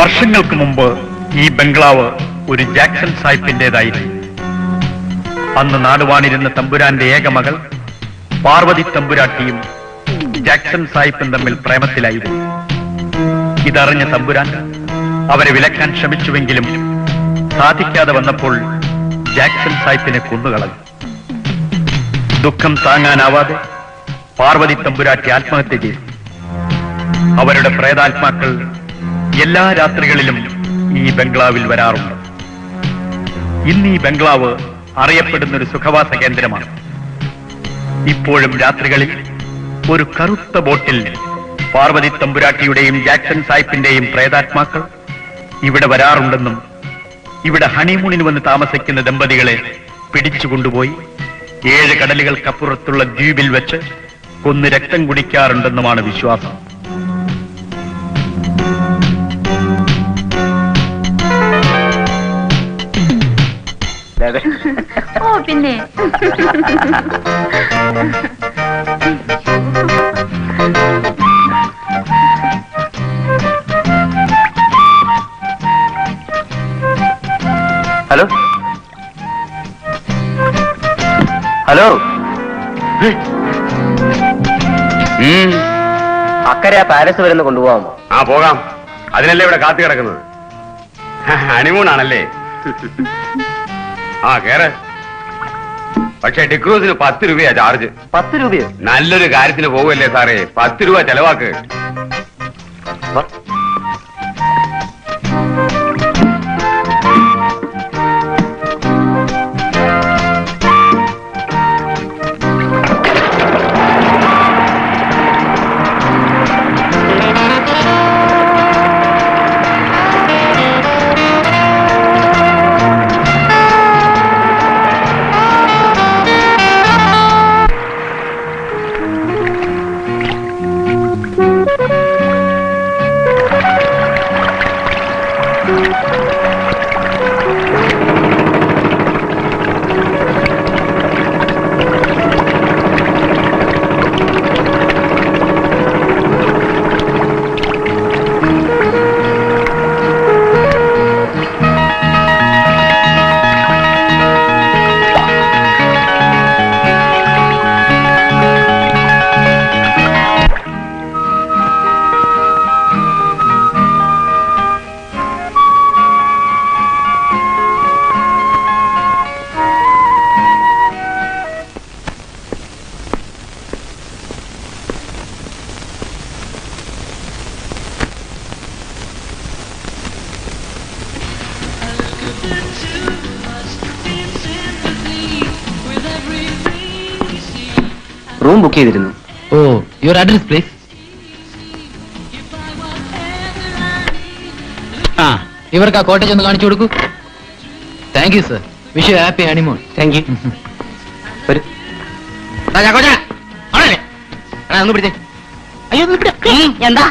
വർഷങ്ങൾക്ക് മുമ്പ് ഈ ബംഗ്ലാവ് ഒരു ജാക്സൺ സാഹിബിന്റേതായിരുന്നു. അന്ന് നാടുവാണിരുന്ന തമ്പുരാന്റെ ഏക മകൾ പാർവതി തമ്പുരാട്ടിയും ജാക്സൺ സാഹിബും തമ്മിൽ പ്രേമത്തിലായിരുന്നു. ഇതറിഞ്ഞ തമ്പുരാൻ അവരെ വിലക്കാൻ ശ്രമിച്ചുവെങ്കിലും സാധിക്കാതെ വന്നപ്പോൾ ജാക്സൺ സാഹിബിനെ കൊന്നുകളഞ്ഞു. ദുഃഖം താങ്ങാനാവാതെ പാർവതി തമ്പുരാട്ടി ആത്മഹത്യ ചെയ്തു. അവരുടെ പ്രേതാത്മാക്കൾ എല്ലാ രാത്രികളിലും ഈ ബംഗ്ലാവിൽ വരാറുണ്ട്. ഇന്ന് ഈ ബംഗ്ലാവ് അറിയപ്പെടുന്ന ഒരു സുഖവാസ കേന്ദ്രമാണ്. ഇപ്പോഴും രാത്രികളിൽ ഒരു കറുത്ത ബോട്ടിൽ പാർവതി തമ്പുരാട്ടിയുടെയും ജാക്സൺ സാഹിബിന്റെയും പ്രേതാത്മാക്കൾ ഇവിടെ വരാറുണ്ടെന്നും ഇവിടെ ഹണിമൂണിന് വന്ന് താമസിക്കുന്ന ദമ്പതികളെ പിടിച്ചുകൊണ്ടുപോയി 7 കടലുകൾക്കപ്പുറത്തുള്ള ദ്വീപിൽ വെച്ച് കൊന്ന് രക്തം കുടിക്കാറുണ്ടെന്നുമാണ് വിശ്വാസം. ഓ പിന്നെ ഹലോ ഹലോ അക്കരെ ആ പാലസ് വരുന്ന കൊണ്ടുപോകാമോ? ആ പോകാം. അതിനല്ലേ ഇവിടെ കാത്തു കിടക്കുന്നത്. ഹണിമൂണാണല്ലേ? ആ കേറ്. പക്ഷെ ഡിക്രൂസിന് 10 രൂപയാ ചാർജ്. 10 രൂപയോ? നല്ലൊരു കാര്യത്തിന് പോവുമല്ലേ സാറേ, 10 രൂപ ചെലവാക്ക്. റൂം ബുക്ക് ചെയ്തിരുന്നു. ഓ, യുവർ അഡ്രസ് പ്ലീസ്. ആ, ഇവർക്ക് ആ കോട്ടേജ് ഒന്ന് കാണിച്ചു കൊടുക്കൂ. Thank you sir. Wish you happy honeymoon. Thank you. ഒന്ന് പിടിച്ചേ. അയ്യോ എന്താ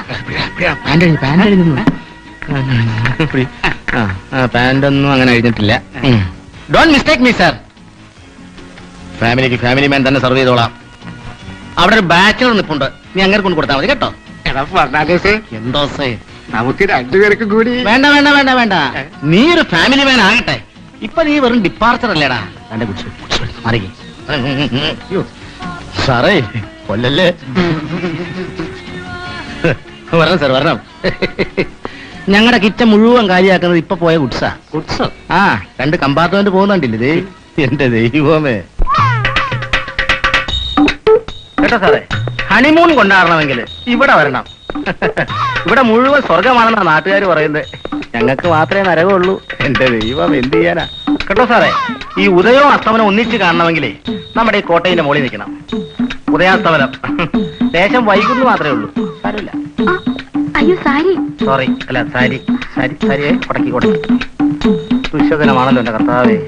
പാൻറ്റൊന്നും അങ്ങനെ കഴിഞ്ഞിട്ടില്ല. Don't mistake me sir. ഫാമിലിക്ക് ഫാമിലി മാൻ തന്നെ സർവ് ചെയ്തോളാം. അവിടെ ഒരു ബാച്ചിലർ നിപ്പുണ്ട്, നീ അങ്ങനെ കൊണ്ട് കൊടുത്താൽ മതി കേട്ടോ. എന്തോ നമുക്ക് 2 പേർക്കും കൂടി. വേണ്ട വേണ്ട വേണ്ട വേണ്ട, നീ ഒരു ഫാമിലി മാൻ ആകട്ടെ. ഇപ്പൊ നീ വെറും ഡിപ്പാർച്ചർ അല്ലേടാ. എന്റെ കുറിച്ച് മാറി സാറേ, കൊല്ലല്ലേ. വരണം സാർ വരണം. ഞങ്ങളുടെ കിറ്റ മുഴുവൻ കാര്യമാക്കുന്നത് ഇപ്പൊ പോയ ഗുഡ്സാ. ഗുഡ്സ്? ആ, 2 കമ്പാർട്ട്മെന്റ് പോകുന്നുണ്ടില്ലേ. എന്റെ ദൈവമേ. കേട്ടോ സാറേ, ഹണിമൂൺ കൊണ്ടാടണമെങ്കിൽ ഇവിടെ വരണം. ഇവിടെ മുഴുവൻ സ്വർഗമാണെന്നാ നാട്ടുകാർ പറയുന്നത്. ഞങ്ങൾക്ക് മാത്രമേ നരകമുള്ളൂ. എന്റെ ദൈവം, എന്ത് ചെയ്യാനാ. കേട്ടോ സാറേ, ഈ ഉദയവും അസ്തമനം ഒന്നിച്ച് കാണണമെങ്കിലേ നമ്മുടെ ഈ കോട്ടയിന്റെ മുകളിൽ നിൽക്കണം. ഉദയാസ്തമനം ദേശം വൈകുന്നു മാത്രമേ ഉള്ളൂ. സാരമില്ല. അയ്യോ സാരി. സോറി, അല്ല സാരി. സാരി സാരിയെ കൊടക്കി കൊടക്കി. ദുശകനമാണല്ലോ എന്റെ കർത്താവേ.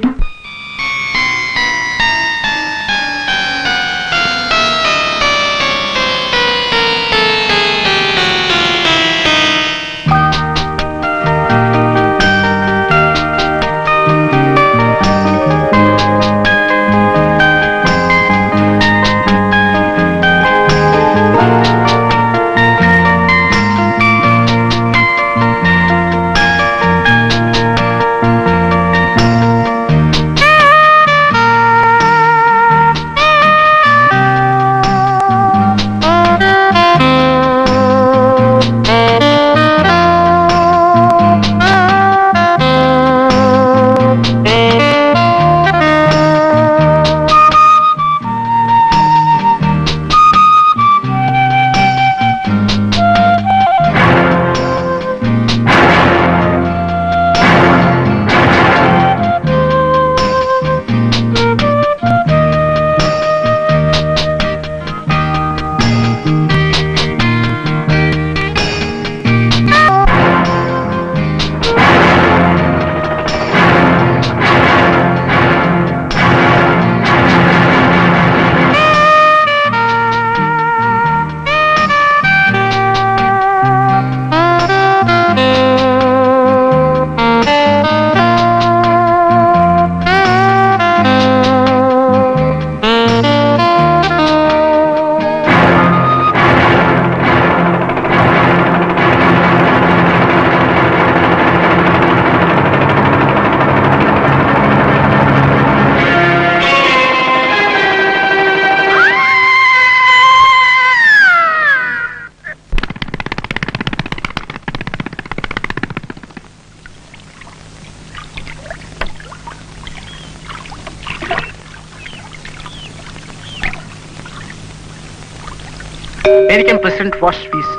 American president wash fees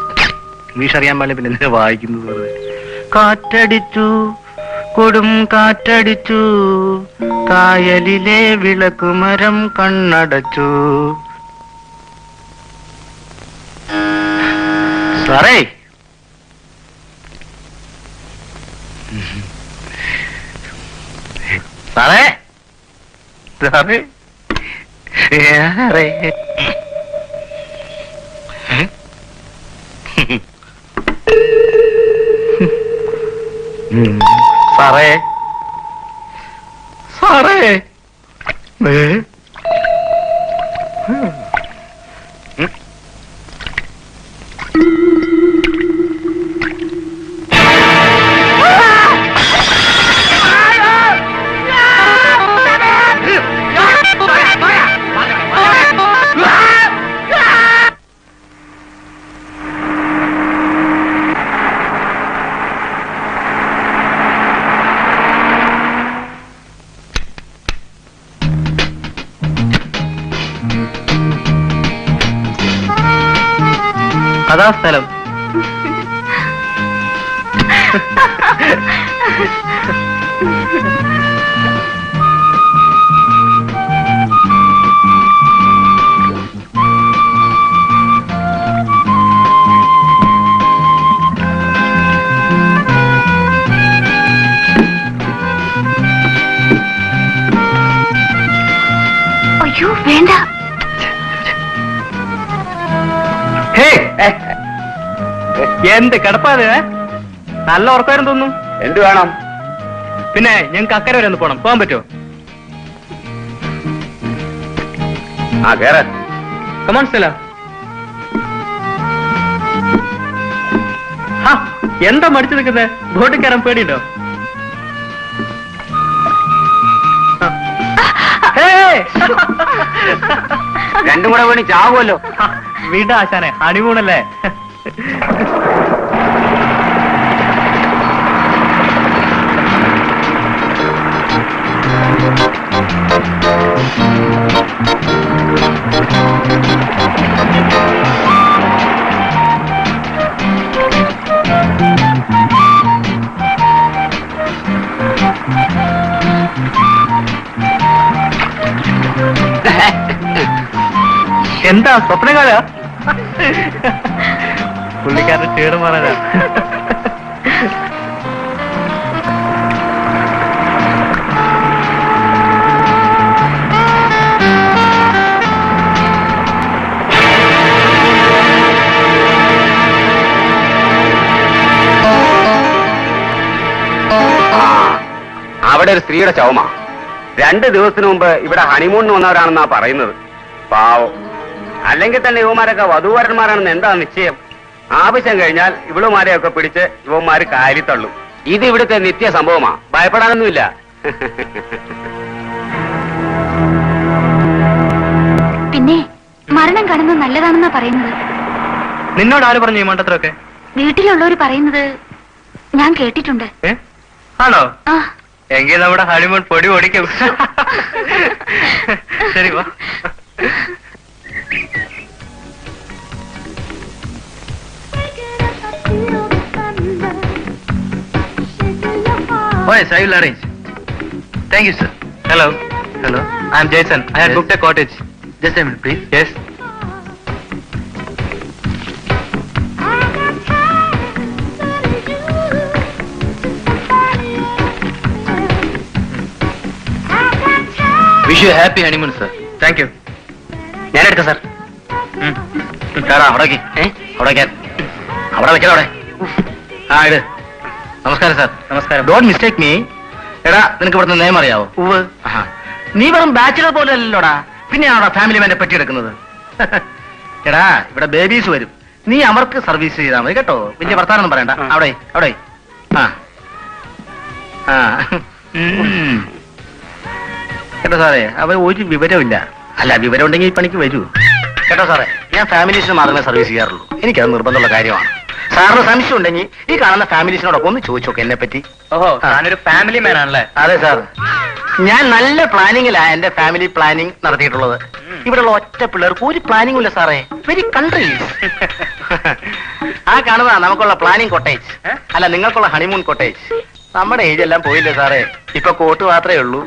English അറിയാൻ പാടില്ല, പിന്നെ എന്തിനാ വായിക്കുന്നത് വെറുതെ. കാറ്റടിച്ചു, കൊടും കാറ്റടിച്ചു, കായലിലെ വിളക്കുമരം കണ്ണടച്ചു. സാറേ, സാറേ, സാറേ, സാറേ. സാറേ, സാറേ, അതാ സ്ഥലം. അയ്യോ വേണ്ട. എന്ത് കിടപ്പാത്? നല്ല ഉറക്കാരും തോന്നും. എന്ത് വേണം? പിന്നെ ഞങ്ങൾക്ക് അക്കരെ വരെ ഒന്ന് പോണം. പോകാൻ പറ്റുമോ? ആ കേറ. കമാൺ സ്ഥല. എന്താ മടിച്ചു നിൽക്കുന്നത്? ബോട്ടിൽ കയറാൻ പേടിയുണ്ടോ? രണ്ടും കൂടെ വേണി ചാവുമല്ലോ. വീട് ആശാനെ, ഹണിമൂണല്ലേ. എന്താ സ്വപ്നം കാണാ? പുള്ളിക്കാരൻ ചേട് മാറാനാ. അവിടെ ഒരു സ്ത്രീയുടെ ചൗമ. 2 ദിവസത്തിന് മുമ്പ് ഇവിടെ ഹണിമൂണിന് വന്നവരാണെന്നാ പറയുന്നത്. പാവം. അല്ലെങ്കിൽ തന്നെ യുവമാരൊക്കെ വധൂവരന്മാരാണെന്ന് എന്താ നിശ്ചയം? ആവശ്യം കഴിഞ്ഞാൽ ഇവളുമാരെയൊക്കെ പിടിച്ച് യുവന്മാര് കാലിത്തള്ളും. ഇത് ഇവിടുത്തെ നിത്യ സംഭവമാ, ഭയപ്പെടാനൊന്നുമില്ല. പിന്നെ മരണം കാണുന്നത് നല്ലതാണെന്നാ പറയുന്നത്. നിന്നോട് ആര് പറഞ്ഞു ഈ മണ്ടത്രൊക്കെ? വീട്ടിലുള്ളവര് പറയുന്നത് ഞാൻ കേട്ടിട്ടുണ്ട്. ആണോ? ആ എങ്കിൽ നമ്മുടെ ഹണിമൂൺ പൊടി ഓടിക്കും. ശരി വാ. Oh, yes, I will arrange. Thank you, sir. Hello. Hello. I am Jason. I had booked a cottage. Just a minute, please. Yes. Wish you a happy honeymoon, sir. Thank you. ഞാൻ എടുക്കാം sir. അവിടെ വെക്കാം. അവിടെ ആ ഇട്. നമസ്കാരം sir. നമസ്കാരം. Don't mistake me. എടാ, നിനക്ക് ഇവിടുത്തെ നിയമം അറിയാവോ? നീ വെറും ബാച്ചിലർ പോലെ അല്ലല്ലോടാ, പിന്നെയാണോടാ ഫാമിലി മാനെ പറ്റി എടുക്കുന്നത്? എടാ, ഇവിടെ ബേബീസ് വരും, നീ അവർക്ക് സർവീസ് ചെയ്താൽ മതി കേട്ടോ. വലിയ വർത്താനൊന്നും പറയണ്ട. അവിടെ ആ ആ കേട്ടോ സാറേ, അവ ഒരു വിവരമില്ല. അല്ല, വിവരം ഉണ്ടെങ്കിൽ ഈ പണിക്ക് വരൂ കേട്ടോ സാറേ. ഞാൻ ഫാമിലീസിന് മാത്രമേ സർവീസ് ചെയ്യാറുള്ളൂ. എനിക്കത് നിർബന്ധമുള്ള കാര്യമാണ്. സാറിന് സംശയം ഉണ്ടെങ്കിൽ ഈ കാണുന്ന ഫാമിലീസിനോടൊക്കെ ഒന്ന് ചോദിച്ചു നോക്കെ എന്നെ പറ്റി. ഓഹോ, ഞാനൊരു ഫാമിലി മാൻ ആണല്ലേ? അതെ സാർ, ഞാൻ നല്ല പ്ലാനിങ്ങിലാ എന്റെ ഫാമിലി പ്ലാനിങ് നടത്തിയിട്ടുള്ളത്. ഇവിടെയുള്ള ഒറ്റ പിള്ളേർക്ക് ഒരു പ്ലാനിംഗും ഇല്ല സാറേ. Very country. ആ കാണുന്നതാ നമുക്കുള്ള പ്ലാനിങ് കൊട്ടേജ്. അല്ല, നിങ്ങൾക്കുള്ള ഹണിമൂൺ കൊട്ടേജ്. നമ്മുടെ ഏജ് എല്ലാം പോയില്ലേ സാറേ, ഇപ്പൊ കോട്ട് മാത്രമേ ഉള്ളൂ.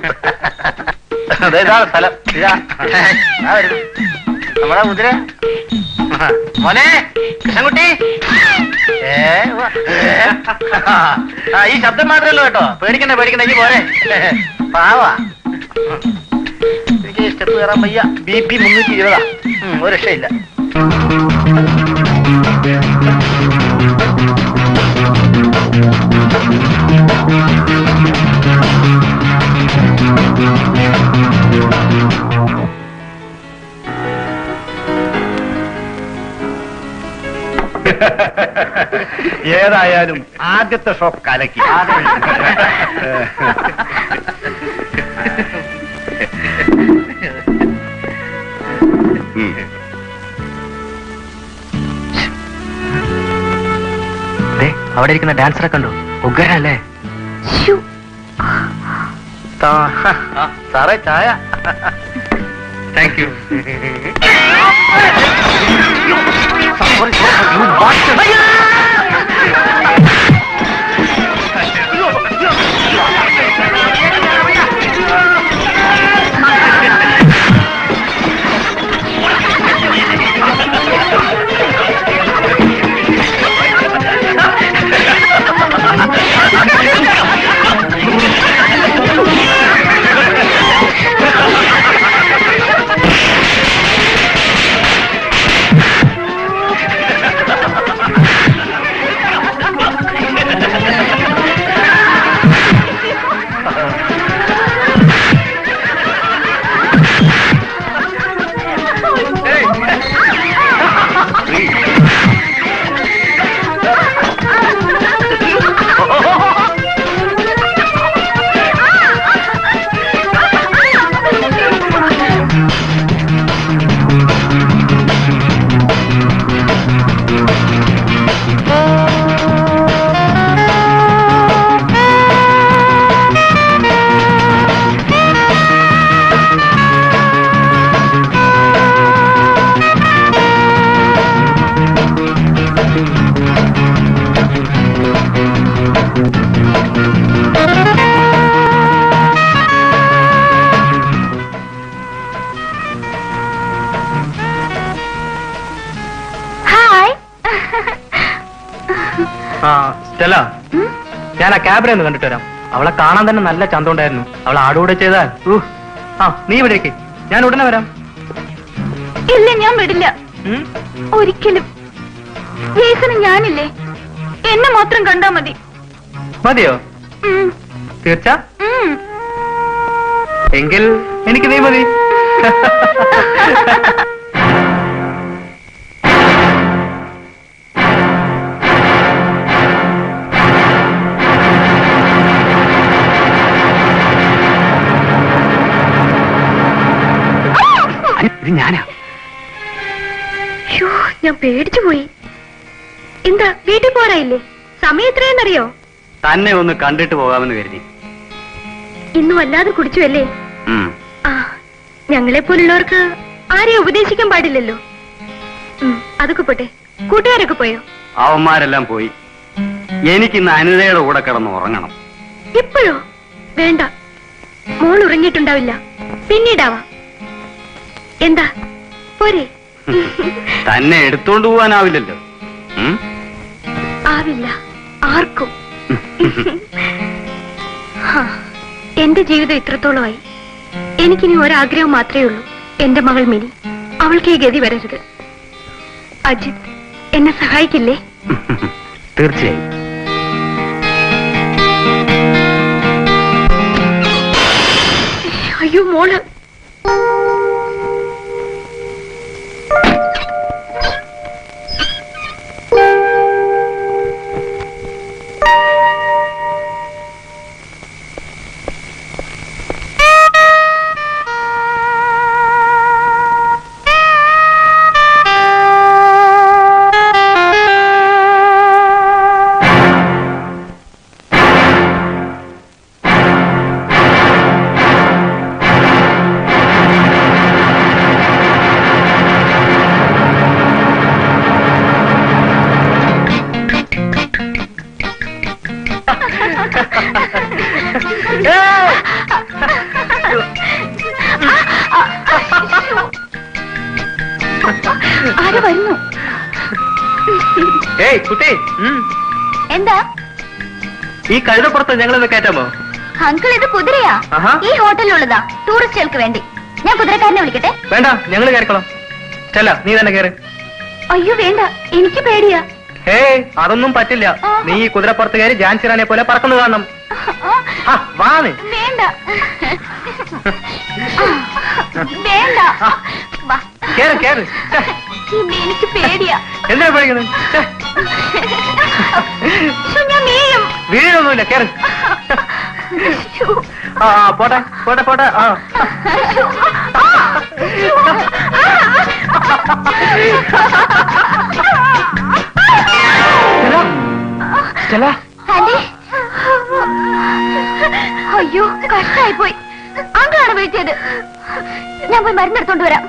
ഇതാണ് സ്ഥലം. ഇതാ നമ്മുടെ മുദ്ര. മോനെ കൃഷ്ണൻകുട്ടി, ഈ ശബ്ദം മാത്രമല്ലോ കേട്ടോ. പേടിക്കണ്ട പേടിക്കണ്ട, ഇനി പോരെ. പാവാ. എനിക്ക് സ്റ്റെപ്പ് കയറാൻ വയ്യ. BP 320. ഒരു രക്ഷയില്ല. ഏതായാലും ആദ്യത്തെ ഷോപ്പ് കലക്കി. അവിടെ ഇരിക്കുന്ന ഡാൻസറെ കണ്ടു. ഉഗ്രനല്ലേ? സാറേ ചായ. Thank you. സ്റ്റെല്ല, ഞാൻ ആ ക്യാബിനെ ഒന്ന് കണ്ടിട്ട് വരാം. അവളെ കാണാൻ തന്നെ നല്ല ചന്തമുണ്ടായിരുന്നു. അവൾ ആടുകൂടെ ചെയ്താൽ നീ ഇവിടേക്ക്, ഞാൻ ഉടനെ വരാം. ഇല്ല, ഞാൻ വിടില്ല ഒരിക്കലും. ജേസന് ഞാനില്ലേ, എന്നെ മാത്രം കണ്ടാ മതി. മതിയോ? തീർച്ച? എങ്കിൽ എനിക്ക് നീ മതി. ഞാനാ. ഞാൻ പേടിച്ചു പോയി. എന്താ വീട്ടിൽ പോരായില്ലേ? സമയം എത്രയെന്നറിയോ? തന്നെ ഒന്ന് കണ്ടിട്ട് പോകാമെന്ന് കരുതി. ഇന്നും അല്ലാതെ കുടിച്ചു അല്ലേ? ആ, ഞങ്ങളെ പോലുള്ളവർക്ക് ആരെയും ഉപദേശിക്കാൻ പാടില്ലല്ലോ. അതൊക്കെ പോട്ടെ, കൂട്ടുകാരൊക്കെ പോയോ? അവന്മാരെല്ലാം പോയി. എനിക്കിന്ന് അനിതയുടെ കൂടെ കിടന്ന് ഉറങ്ങണം. ഇപ്പോഴോ? വേണ്ട, മോൾ ഉറങ്ങിയിട്ടുണ്ടാവില്ല, പിന്നീടാവാ. എന്താ പോരെ? തന്നെ എടുത്തോണ്ട് പോവാനാവില്ലല്ലോ. ആവില്ല ആർക്കും. എന്റെ ജീവിതം ഇത്രത്തോളമായി. എനിക്കിനി ഒരാഗ്രഹം മാത്രമേ ഉള്ളൂ, എന്റെ മകൾ മിനി. അവൾക്ക് ഈ ഗതി വരരുത്. അജിത് എന്നെ സഹായിക്കില്ലേ? തീർച്ചയായും. അയ്യോ മോള്. വരുന്നു. ഏയ് കുട്ടി, എന്താ ഈ കഴുതപ്പുറത്ത് ഞങ്ങളൊന്ന് കയറ്റാമോ? അങ്കിൾ, ഇത് കുതിരയാ. ആഹാ. ഈ ഹോട്ടലിലുള്ളതാ, ടൂറിസ്റ്റുകൾക്ക് വേണ്ടി. ഞാൻ കുതിരക്കാരനെ വിളിക്കട്ടെ? വേണ്ട, ഞങ്ങൾ കയറിക്കോളാം. സ്റ്റെല്ല, നീ തന്നെ കയറി. അയ്യോ വേണ്ട, എനിക്ക് പേടിയാ. ഏയ് അതൊന്നും പറ്റില്ല. നീ ഈ കുതിരപ്പുറത്ത് കയറി ജാൻസിറാനെ പോലെ പറക്കുന്നു കാണണം. വാ നീ. വേണ്ട വേണ്ട, വാ. കേറ് കേറ്. എനിക്ക് പേടിയാ. എന്താ പഠിക്കുന്നത്? ഞാൻ വീഴും. വീഴൊന്നുമില്ല, കേറ്. ആ പോട്ടെ പോട്ടെ പോട്ടെ. ആ അയ്യോ, കഷ്ടായി പോയി. അങ്കാണ് വീഴ്ത്തിയത്. ഞാൻ പോയി മരുന്നെടുത്തോണ്ട് വരാം.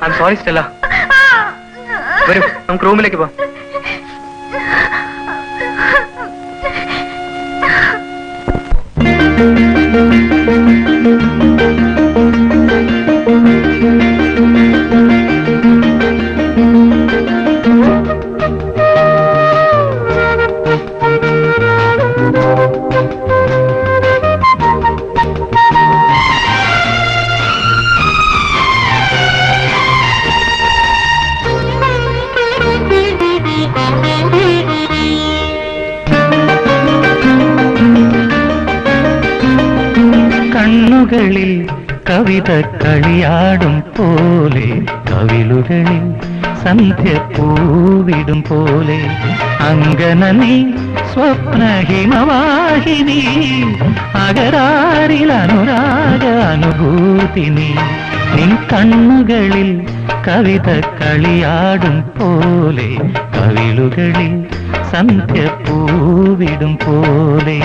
I am sorry Stella. വരൂ, നമുക്ക് റൂമിലേക്ക് പോവാം. കണ്ണുകളിൽ കവിത കളിയാടും പോലെ, കവിളുകളിൽ സന്ധ്യ പൂവിടും പോലെ, അങ്കനനീ സ്വപ്നഹിമവാഹിനി, അകരാരിൽ അനുരാഗ അനുഭൂതിനി. നിൻ കണ്ണുകളിൽ കവിത കളിയാടും പോലെ, കവിളുകളിൽ സന്ധ്യ പൂവിടും പോലെ.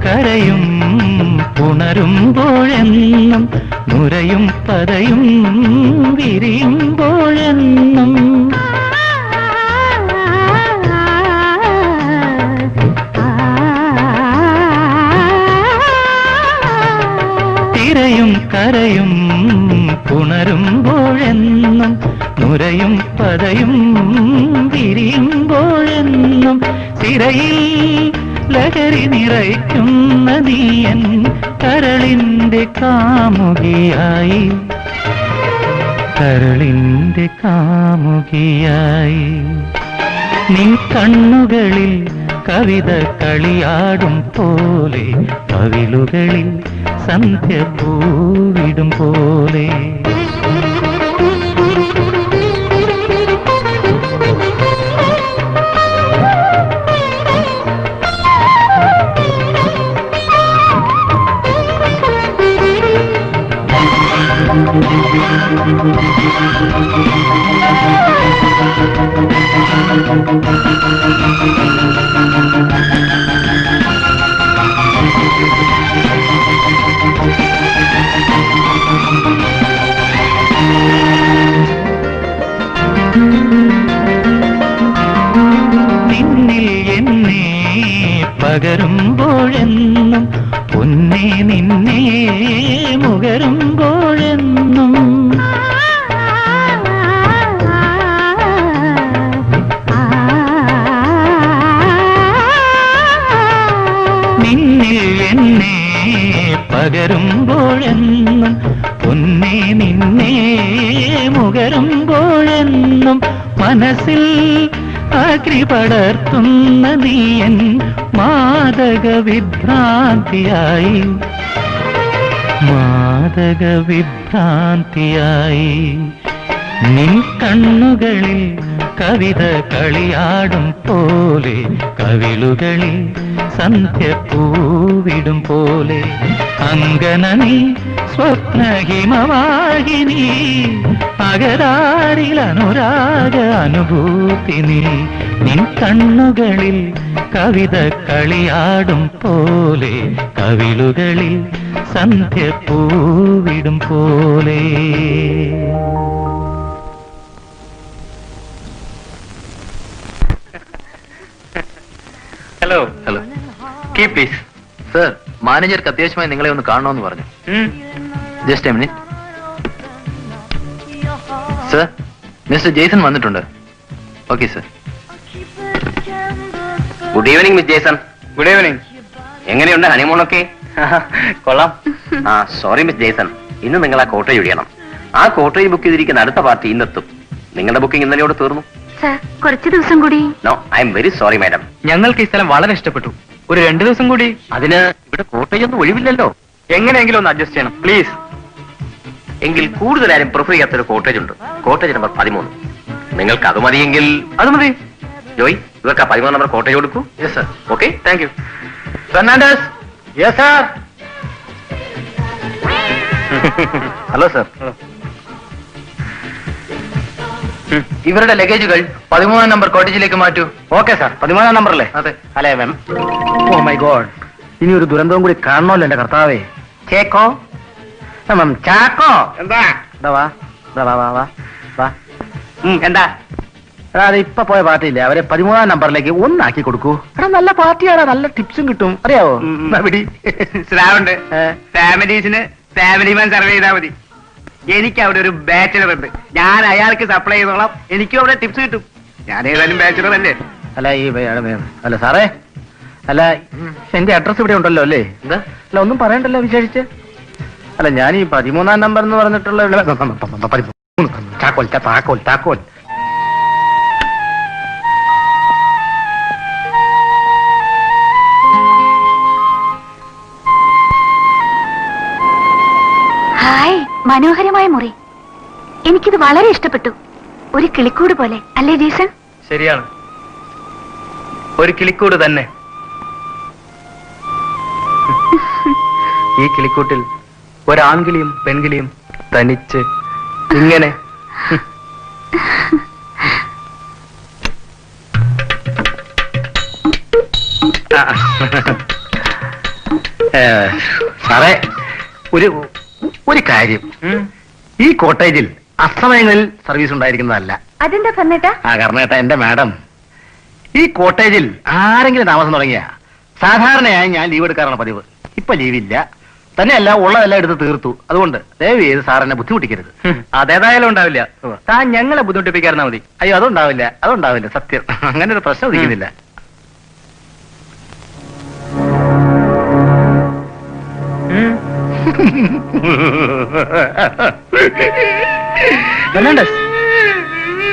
കരയും പുണരുമ്പോഴെന്നും, നുരയും പതയും വിരിയുമ്പോഴെന്നും, തിരയും കരയും പുണരുമ്പോഴെന്നും, നുരയും പതയും വിരിയുമ്പോഴെന്നും, തിരയിൽ ലഹരി നിറയ്ക്കുന്ന നീയൻ കരളിന്റെ കാമുകിയായി, കരളിന്റെ കാമുകിയായി. നിൻ കണ്ണുകളിൽ കവിത കളിയാടും പോലെ, കവിളുകളിൽ സന്ധ്യ പൂവിടും പോലെ. നിന്നിൽ എന്നെ പകരുമ്പോഴെന്നും, പൊന്നെ നിന്നെ മുകരുമ്പോഴെന്നും, നിന്നിൽ എന്നെ പകരുമ്പോഴെന്നും, പൊന്നെ നിന്നെ മുകരുമ്പോഴെന്നും, മനസ്സിൽ അഗ്നി പടർത്തുന്ന നീയൻ മാദക വിഭ്രാന്തിയായി, മാദക വിഭ്രാന്തിയായി. നിൻ കണ്ണുകളിൽ കവിത കളിയാടും പോലെ കവിളുകളിൽ സന്ധ്യ പൂവിടും പോലെ അങ്കന നീ സ്വപ്നഹിമവാഹിനി അകരാരിൽ അനുരാഗ അനുഭൂതി നീ നിൻ കണ്ണുകളിൽ കവിത കളിയാടും പോലെ കവിളുകളിൽ സന്ധ്യ പൂവിടും പോലെ. Hello hello keep please. Sir, മാനേജർക്ക് അത്യാവശ്യമായി നിങ്ങളെ ഒന്ന് കാണണമെന്ന് പറഞ്ഞു. Just a minute. Sir, mister Jason വന്നിട്ടുണ്ട്. Okay sir. Good evening miss Jason. Good evening. എങ്ങനെയുണ്ട് ഹണിമൂണൊക്കെ? കൊള്ളാം. ആ സോറി മിസ് ജേസൺ, ഇന്ന് നിങ്ങൾ ആ കോട്ടേജ് ഒഴിയണം. ആ കോട്ടേജ് ബുക്ക് ചെയ്തിരിക്കുന്ന അടുത്ത പാർട്ടി ഇന്നെത്തും. നിങ്ങളുടെ ബുക്കിംഗ് ഇന്നലെയോട് തീർന്നു. സർ, കുറച്ച് ദിവസം കൂടി. No, I am very sorry madam. ഞങ്ങൾക്ക് ഈ സ്ഥലം വളരെ ഇഷ്ടപ്പെട്ടു. ഒരു 2 ദിവസം കൂടി. അതിന് ഇവിടെ കോട്ടേജ് ഒന്നും ഒഴിവില്ലല്ലോ. എങ്ങനെയെങ്കിലും ഒന്ന് അഡ്ജസ്റ്റ് ചെയ്യണം പ്ലീസ്. എങ്കിൽ കൂടുതലാരും പ്രിഫർ ചെയ്യാത്തൊരു കോട്ടേജ് ഉണ്ട്, കോട്ടേജ് നമ്പർ 13. നിങ്ങൾക്ക് അത് മതിയെങ്കിൽ അത് മതി. ജോയ്, ഇവർക്ക് ആ 13 നമ്പർ കോട്ടേജ് കൊടുക്കൂ. Yes sir. Okay, thank you. Fernandes. Yes sir. Hello sir. ഇവരുടെ ലഗേജുകൾ 13 നമ്പർ കോട്ടേജിലേക്ക് മാറ്റൂ. Okay sir. 13 നമ്പറല്ലേ? അതെ. അല്ലേ മാം? ഓ മൈ ഗോഡ്, ഇനി ഒരു ദുരന്തവും കൂടി കാണണമല്ലോ എന്റെ കർത്താവേ. ചേക്കോ മാം, ചാക്കോ. എന്താ ഇതാ വാ, ഇതാ വാ, വാ, വാ, വാ. എന്താ? എടാ, അത് ഇപ്പൊ പോയ പാർട്ടിയില്ലേ, അവരെ 13 നമ്പറിലേക്ക് ഒന്നാക്കി കൊടുക്കൂ. എടാ, നല്ല പാർട്ടിയാടാ, നല്ല ടിപ്സും കിട്ടും, അറിയാവോ? എന്നാ പിടി. സ്രാവുണ്ട്. ഏ? ഫാമിലീസിന് ഫാമിലി മാൻ സർവേ ചെയ്താൽ മതി. എനിക്ക് അവിടെ ഒരു ബാച്ചിലർ ഉണ്ട്, ഞാൻ അയാൾക്ക് സപ്ലൈ ചെയ്തോളാം. എനിക്കും അവിടെ ടിപ്സ് കിട്ടും. ഞാൻ ഏതായാലും ബാച്ചിലർ അല്ലേ. അല്ല അല്ല സാറേ, അല്ല എന്റെ അഡ്രസ് ഇവിടെ ഉണ്ടല്ലോ അല്ലേ? എന്താ? അല്ല ഒന്നും പറയണ്ടല്ലോ വിശേഷിച്ച്. അല്ല ഞാൻ ഈ 13 നമ്പർ എന്ന് പറഞ്ഞിട്ടുള്ള താക്കോൽ താക്കോൽ താക്കോൽ. ഹായ്, മനോഹരമായ മുറി. എനിക്കിത് വളരെ ഇഷ്ടപ്പെട്ടു. ഒരു കിളിക്കൂട് പോലെ അല്ലേ ജേസൺ? ശരിയാണ്, ഒരു കിളിക്കൂട് തന്നെ. ഈ കിളിക്കൂട്ടിൽ ഒരാൺകിളിയും പെൺകിളിയും തനിച്ച് ഇങ്ങനെ. സാറേ, ഒരു കാര്യം, ഈ കോട്ടേജിൽ അസമയങ്ങളിൽ സർവീസ് ഉണ്ടായിരിക്കുന്നതല്ല. അതെന്താ പറഞ്ഞേട്ടാ? കാരണം കേട്ടാ എന്റെ മാഡം, ഈ കോട്ടേജിൽ ആരെങ്കിലും താമസം തുടങ്ങിയ സാധാരണയായി ഞാൻ ലീവ് എടുക്കാറാണ് പതിവ്. ഇപ്പൊ ലീവില്ല, തന്നെയല്ല ഉള്ളതെല്ലാം എടുത്ത് തീർത്തു. അതുകൊണ്ട് ദയവ് ചെയ്ത് സാർ എന്നെ ബുദ്ധിമുട്ടിക്കരുത്. അതേതായാലും ഉണ്ടാവില്ല. താൻ ഞങ്ങളെ ബുദ്ധിമുട്ടിപ്പിക്കാറുണ്ടാ മതി. അയ്യോ, അതുണ്ടാവില്ല സത്യം. അങ്ങനെ ഒരു പ്രശ്നം ഉദിക്കുന്നില്ല. ഫെർണാണ്ടസ്,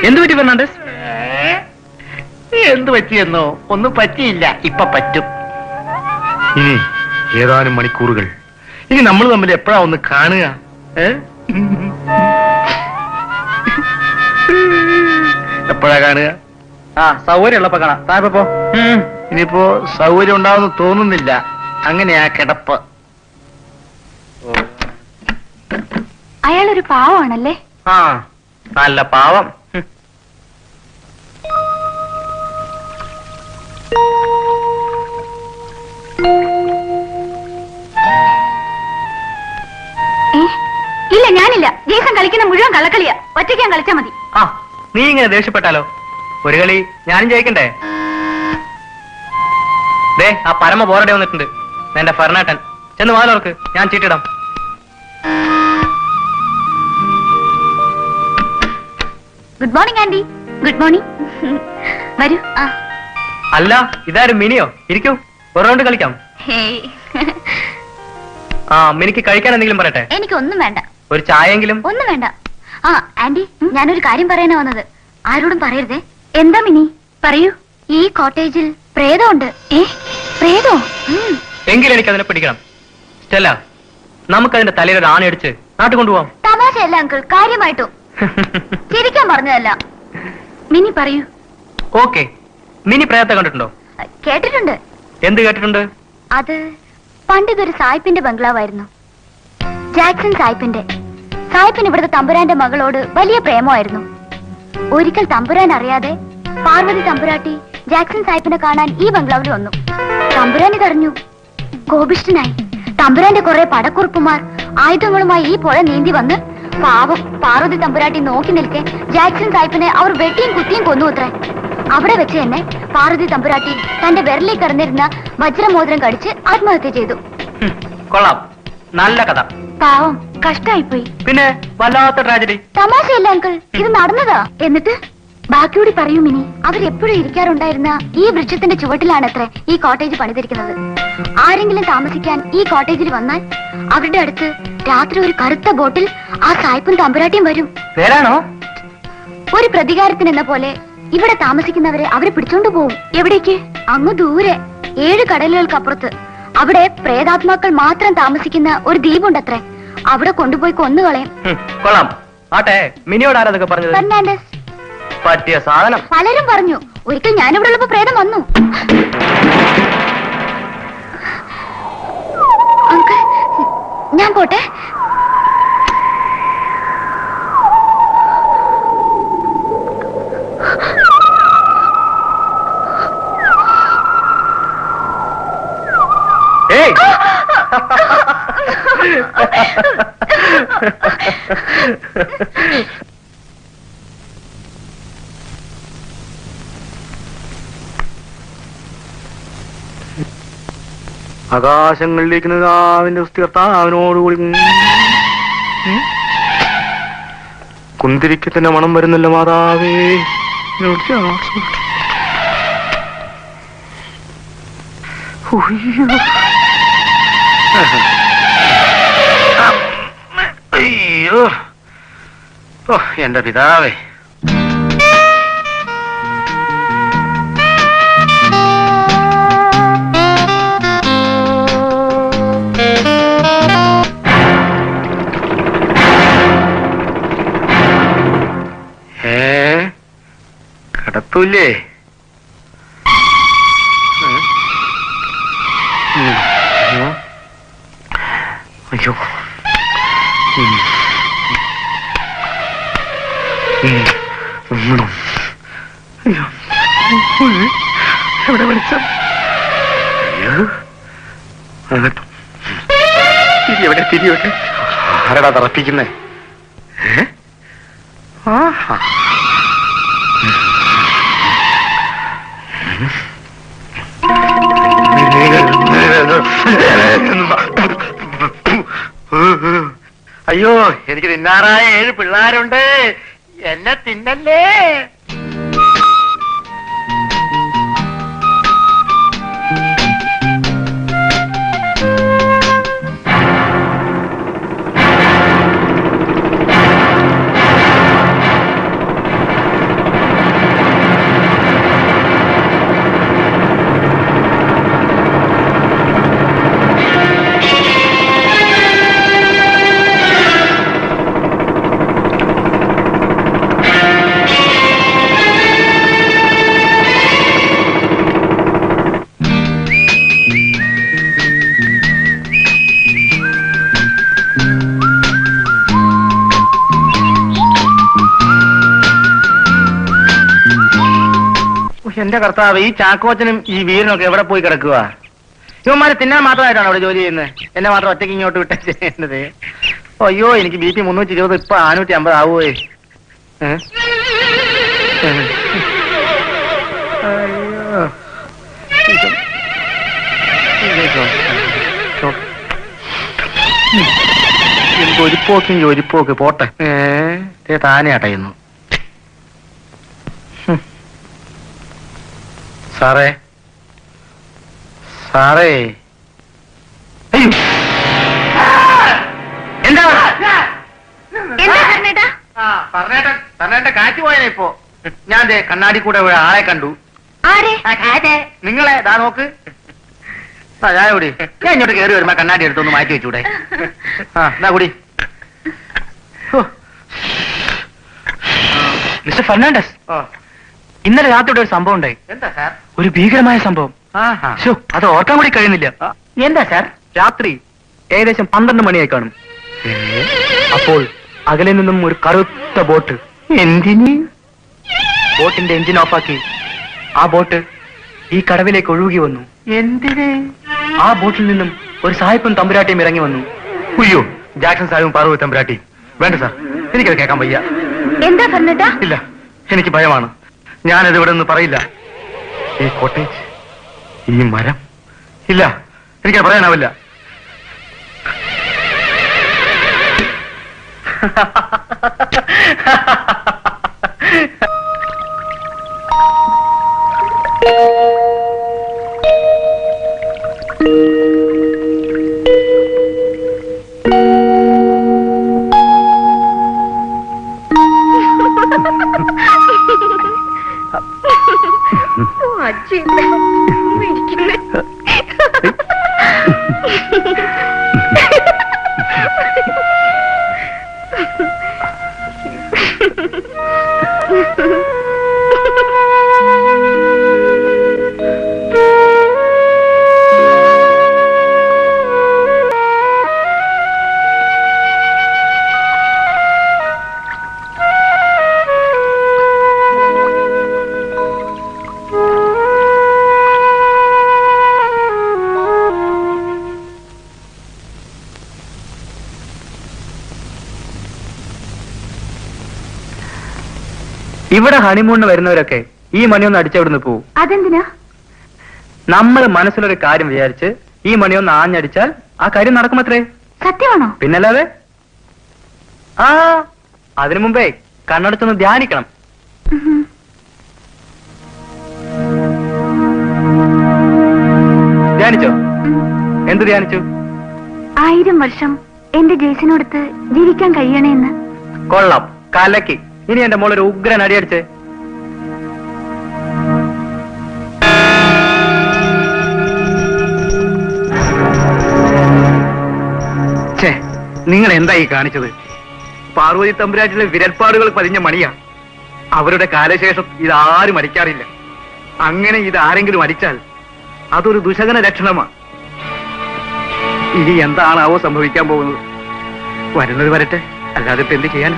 എന്ത് പറ്റി ഫെർണാണ്ടസ്? എന്ത് പറ്റിയെന്നോ? ഒന്നും പറ്റിയില്ല, ഇപ്പൊ പറ്റും. ഇനി ഏതാനും മണിക്കൂറുകൾ, ഇനി നമ്മൾ തമ്മിൽ എപ്പോഴാ ഒന്ന് കാണുക? എപ്പോഴാ കാണുക? സൗകര്യം ഉള്ളപ്പോ കാണാം. താഴെ ഇനിയിപ്പോ സൗകര്യം ഉണ്ടാവുമെന്ന് തോന്നുന്നില്ല. അങ്ങനെയാ കിടപ്പ്. അയാളൊരു പാവമാണല്ലേ? നല്ല പാവം. ഇല്ല, ഞാനില്ല. ജേസൺ കളിക്കുന്ന മുഴുവൻ കള്ളക്കളിയാ. ഒറ്റയ്ക്ക് ഞാൻ കളിച്ചാ മതി. നീ ഇങ്ങനെ ദേഷ്യപ്പെട്ടാലോ? ഒരു കളി ഞാനും ജയിക്കണ്ടേ? ദേ, ആ പരമ ബോറടി വന്നിട്ടുണ്ട്. എന്റെ ഫെർണാട്ടൻ ചെന്ന് വാലോർക്ക്, ഞാൻ ചീട്ടിടാം. Good morning aunty. Good morning. വരൂ. അല്ല, ഇതാരും മിനിയോ? ഇരിക്കൂ, ഒരു റൗണ്ട് കളിക്കാം. മിനിക്ക് കഴിക്കാൻ എന്തെങ്കിലും പറയട്ടെ? എനിക്കൊന്നും വേണ്ട. ഒരു ചായയെങ്കിലും? ഒന്നും വേണ്ട. ആന്റി, ഞാനൊരു കാര്യം പറയാനാ വന്നത്. ആരോടും പറയരുതേ. എന്താ മിനി? പറയൂ. ഈ കോട്ടേജിൽ പ്രേതമുണ്ട്. പ്രേതോ? എങ്കിലും എനിക്ക് അതിനെ പിടിക്കണം. സ്റ്റെല്ല, നമുക്കതിന്റെ തലയിൽ ഒരു ആണി അടിച്ച് നാട്ടിൽ കൊണ്ടുപോവാം. തമാശയല്ല അങ്കിൾ, കാര്യമായിട്ടും. പറഞ്ഞതല്ല. മിനി പറയൂ. ഓക്കെ, മിനി പ്രേതത്തെ കണ്ടിട്ടുണ്ടോ? കേട്ടിട്ടുണ്ട്. എന്ത് കേട്ടിട്ടുണ്ട്? അത് പണ്ടിതൊരു സായിപ്പിന്റെ ബംഗ്ലാവായിരുന്നു. ജാക്സൺ സായിപ്പിന്റെ. സായിപ്പിന് ഇവിടുത്തെ തമ്പുരാന്റെ മകളോട് വലിയ പ്രേമമായിരുന്നു. ഒരിക്കൽ തമ്പുരാൻ അറിയാതെ പാർവതി തമ്പുരാട്ടി ജാക്സൺ സായിപ്പിനെ കാണാൻ ഈ ബംഗ്ലാവിൽ വന്നു. തമ്പുരാൻ ഇതറിഞ്ഞു. കോപിഷ്ഠനായി തമ്പുരാന്റെ കുറെ പടക്കുറുപ്പുമാർ ആയുധങ്ങളുമായി ഈ പുഴ നീന്തി വന്ന് പാവം പാർവതി തമ്പുരാട്ടി നോക്കി നിൽക്കെ ജാക്സൺ സായിപ്പിനെ അവർ വെട്ടിയും കുത്തിയും കൊന്നുത്രേ. അവിടെ വെച്ച് തന്നെ പാർവതി തമ്പുരാട്ടി തന്റെ വിരലിൽ കിടന്നിരുന്ന വജ്രമോതിരം കടിച്ച് ആത്മഹത്യ ചെയ്തു. കൊള്ളാം, നല്ല കഥ. പാവം, കഷ്ടായിപ്പോയി. പിന്നെ വല്ലാത്ത ട്രാജഡി. തമാശയല്ല അങ്കിൾ, ഇത് നടന്നതാ. എന്നിട്ട് ബാക്കിയോടി പറയൂ മിനി. അവരെപ്പോഴും ഇരിക്കാറുണ്ടായിരുന്ന ഈ വൃക്ഷത്തിന്റെ ചുവട്ടിലാണത്രേ ഈ കോട്ടേജ് പണിതിരിക്കുന്നത്. ആരെങ്കിലും താമസിക്കാൻ ഈ കോട്ടേജിൽ വന്നാൽ അവരുടെ അടുത്ത് രാത്രി ഒരു കറുത്ത ബോട്ടിൽ ആ സായിപ്പും തമ്പുരാട്ടിയും വരും. പേരാണോ? ഒരു പ്രതികാരത്തിനെന്ന പോലെ ഇവിടെ താമസിക്കുന്നവരെ അവരെ പിടിച്ചോണ്ട് പോവും. എവിടേക്ക്? അങ്ങ് ദൂരെ 7 കടലുകൾക്കപ്പുറത്ത്. അവിടെ പ്രേതാത്മാക്കൾ മാത്രം താമസിക്കുന്ന ഒരു ദ്വീപുണ്ടത്രേ. അവിടെ കൊണ്ടുപോയി കൊന്നുകളയും. കൊള്ളാം. ആട്ടെ, മിനിയോട് ആരാതൊക്കെ പറഞ്ഞത്? ഫെർണാണ്ടസ്. പറ്റിയ സാധനം. പലരും പറഞ്ഞു. ഒരിക്കൽ ഞാനിവിടെ ഉള്ളപ്പോ പ്രേതം വന്നു. അങ്കിൾ, ഞാൻ പോട്ടെ. ഏയ് ആകാശങ്ങളിലേക്ക് അവന്റെ കർത്താവിനോടുകൂടി കുന്തിരിക്കത്തിന്റെ മണം വരുന്നല്ലോ മാതാവേ. അയ്യോ, ഓ എന്റെ പിതാവേ. കടത്തൂല്ലേ? അയ്യോ, എവിടെ വിളിച്ചോ? തിരിയെവിടെ? തിരിയെവിടെ? ആരടാ തറപ്പിക്കുന്നേ? അയ്യോ, എനിക്ക് തിന്നാറായ 7 പിള്ളേരുണ്ട്. എന്നെ തിന്നല്ലേ. എന്റെ കർത്താവ്, ഈ ചാക്കോച്ചനും ഈ വീരനൊക്കെ എവിടെ പോയി കിടക്കുക? ഇവന്മാരെ തിന്നാൻ മാത്രമായിട്ടാണ് അവിടെ ജോലി ചെയ്യുന്നത്. എന്നെ മാത്രം ഒറ്റയ്ക്ക് ഇങ്ങോട്ട് വിട്ടാ ചെയ്യേണ്ടത്. അയ്യോ, എനിക്ക് BP 320 ഇപ്പൊ 550 ആവുമേ. ഒരിപ്പോക്കും ഒരിപ്പോക്ക് പോട്ടെ. താനെ അടയുന്നു. സാറേ, സാറേ, അയ്യോ, എന്താ പറഞ്ഞേട്ടൻ കാറ്റ് പോയനെ ഇപ്പോ. ഞാൻ കണ്ണാടി കൂടെ ആളെ കണ്ടു. നിങ്ങളെ ദാ നോക്ക്. ഞാൻ കൂടി, ഞാൻ ഇങ്ങോട്ട് കയറി വരുമ്പോ കണ്ണാടി എടുത്തൊന്ന് മാറ്റി വെച്ചൂടെ? എന്നാ കൂടി. മിസ്റ്റർ ഫെർണാണ്ടസ്, ഇന്നലെ രാത്രിയുടെ ഒരു സംഭവം ഉണ്ടായി. എന്താ സാർ? ഒരു ഭീകരമായ സംഭവം. ആഹാ. ശോ, അത് ഓർക്കാൻ കൂടി കഴിയുന്നില്ല. എന്താ സാർ? രാത്രി ഏകദേശം 12 മണിയായി കാണും. അപ്പോൾ അകലെ നിന്നും ഒരു കറുത്ത ബോട്ട്. എന്തിന്? ബോട്ടിന്റെ എഞ്ചിൻ ഓഫാക്കി ആ ബോട്ട് ഈ കടവിലേക്ക് ഒഴുകി വന്നു. എന്തിന്? ആ ബോട്ടിൽ നിന്നും ഒരു സാഹിബും തമ്പുരാട്ടിയും ഇറങ്ങി വന്നു. ഉയ്യോ, ജാക്സൺ സാഹിബും പാർവതി തമ്പുരാട്ടി. വേണ്ട സാർ, എനിക്കത് കേൾക്കാൻ വയ്യ. എന്താ പറഞ്ഞിട്ടാ? ഇല്ല, എനിക്ക് ഭയമാണ്. ഞാനത് ഇവിടെ നിന്ന് പറയില്ല. ഈ കോട്ടേജ്, ഈ മരം, ഇല്ല, എനിക്ക് പറയാനാവില്ല. ഇവിടെ ഹണിമൂണിന് വരുന്നവരൊക്കെ ഈ മണിയൊന്ന് അടിച്ചവിടുന്ന് പോവും. അതെന്തിനാ? നമ്മൾ മനസ്സിലൊരു കാര്യം വിചാരിച്ച് ഈ മണിയൊന്ന് ആഞ്ഞടിച്ചാൽ ആ കാര്യം നടക്കുമത്രേ. സത്യമാണോ? പിന്നല്ലാതെ. ആ, അതിനു മുമ്പേ കണ്ണടച്ചൊന്ന് ധ്യാനിക്കണം. ഉഹും. ധ്യാനിച്ചോ? എന്ത് ധ്യാനിച്ചു? 1000 വർഷം എന്റെ ജെയ്സിനോടത്ത് ജീവിക്കാൻ കഴിയണേന്ന്. കൊള്ളാം, കലക്കി. ഇനി എന്റെ മോളൊരു ഉഗ്രൻ അടിയടിച്ച്. നിങ്ങൾ എന്തായി കാണിച്ചത്? പാർവതി തമ്പുരാട്ടിലെ വിരൽപ്പാടുകൾ പതിഞ്ഞ മണിയാ. അവരുടെ കാലശേഷം ഇതാരും അടിക്കാറില്ല. അങ്ങനെ ഇതാരെങ്കിലും അടിച്ചാൽ അതൊരു ദുശകന ലക്ഷണമാണ്. ഇനി എന്താണാവോ സംഭവിക്കാൻ പോകുന്നത്? വരുന്നത് വരട്ടെ, അല്ലാതെ ഇപ്പൊ എന്ത് ചെയ്യാൻ?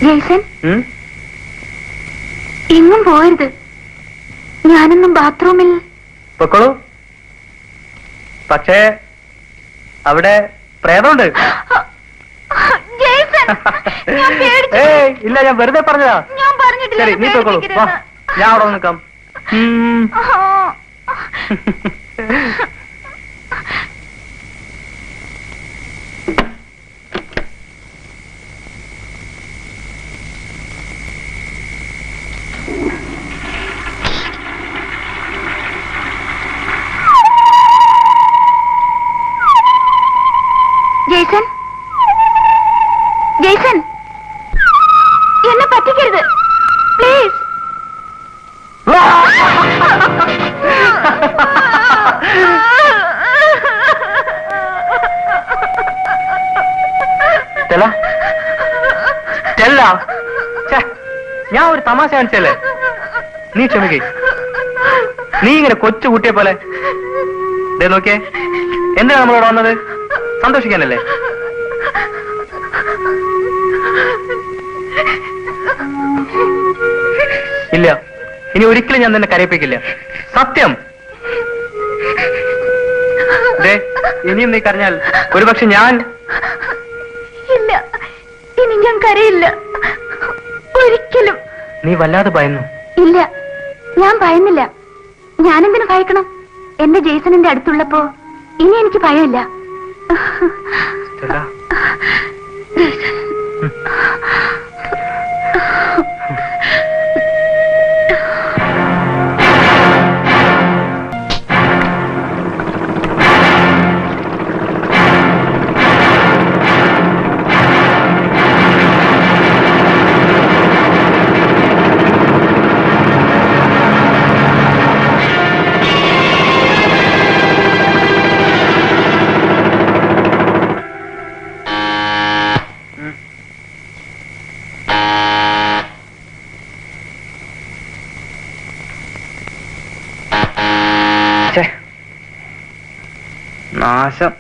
ജെയ്സൺ, എങ്ങും പോയരുത്. ഞാനൊന്നും ബാത്റൂമിൽ. പൊക്കോളൂ. പക്ഷേ അവിടെ പ്രേതമുണ്ട്. ജെയ്സൺ, ഞാൻ പേടിച്ചു. ഏയ് ഇല്ല, ഞാൻ വെറുതെ പറഞ്ഞതാ. ഞാൻ പറഞ്ഞിട്ടില്ല. ശരി, നീ പൊക്കോളൂ. വാ, ഞാൻ അവിടെ നിൽക്കാം. ജെയ്സൺ, ജെയ്സൺ, എന്നെ പറ്റിക്കരുത് പ്ലീസ്. ഞാൻ ഒരു തമാശ കാണിച്ചല്ലേ, നീ ക്ഷമിക്കേ. നീ ഇങ്ങനെ കൊച്ചു കുട്ടിയെ പോലെ നോക്കിയേ. എന്തിനാ നമ്മളോട് വന്നത്? സന്തോഷിക്കാനല്ലേ? ഇല്ല, ഇനി ഒരിക്കലും ഞാൻ നിന്നെ കരയിപ്പിക്കില്ല. സത്യം. ഇനിയും നീ കരഞ്ഞാൽ ഒരുപക്ഷെ ഞാൻ. ഇല്ല, ഇനി ഞാൻ കരയില്ല ഒരിക്കലും. നീ വല്ലാതെ ഭയന്നു. ഇല്ല, ഞാൻ ഭയന്നില്ല. ഞാനെന്തിനു ഭയക്കണം? എന്റെ ജെയ്സണിന്റെ അടുത്തുള്ളപ്പോ ഇനി എനിക്ക് ഭയമില്ല. നാശം.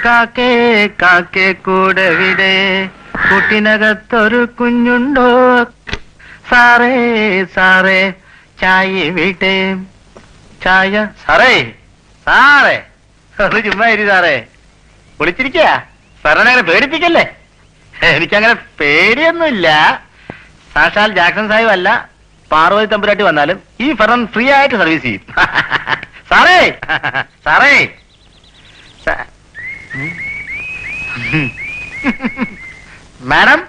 കാക്കേ കാക്കേ കൂടെ വിടെ കൂട്ടിനകത്തൊരു കുഞ്ഞുണ്ടോ സാറേ സാറേ ചായ വീട്ടേ ചായ. സാറേ സാറേ അത് ചുമ്മാ ഇരി സാറേ, വിളിച്ചിരിക്കുക സാറിനെ അങ്ങനെ പേടിപ്പിക്കല്ലേ. എനിക്കങ്ങനെ പേടിയൊന്നുമില്ല. സാക്ഷാൽ ജാക്സൺ സാഹിബ് അല്ല പാർവതി തമ്പുരാട്ടി വന്നാലും ഈ ഫെറൻ ഫ്രീ ആയിട്ട് സർവീസ് ചെയ്യും. സാറേ സാറേ മാഡം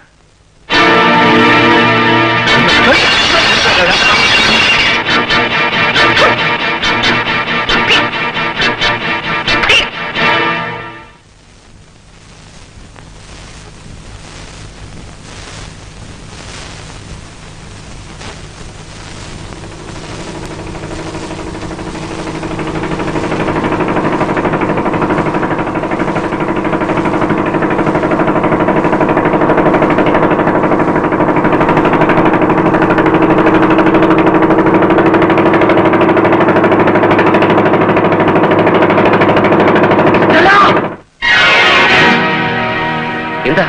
എന്താ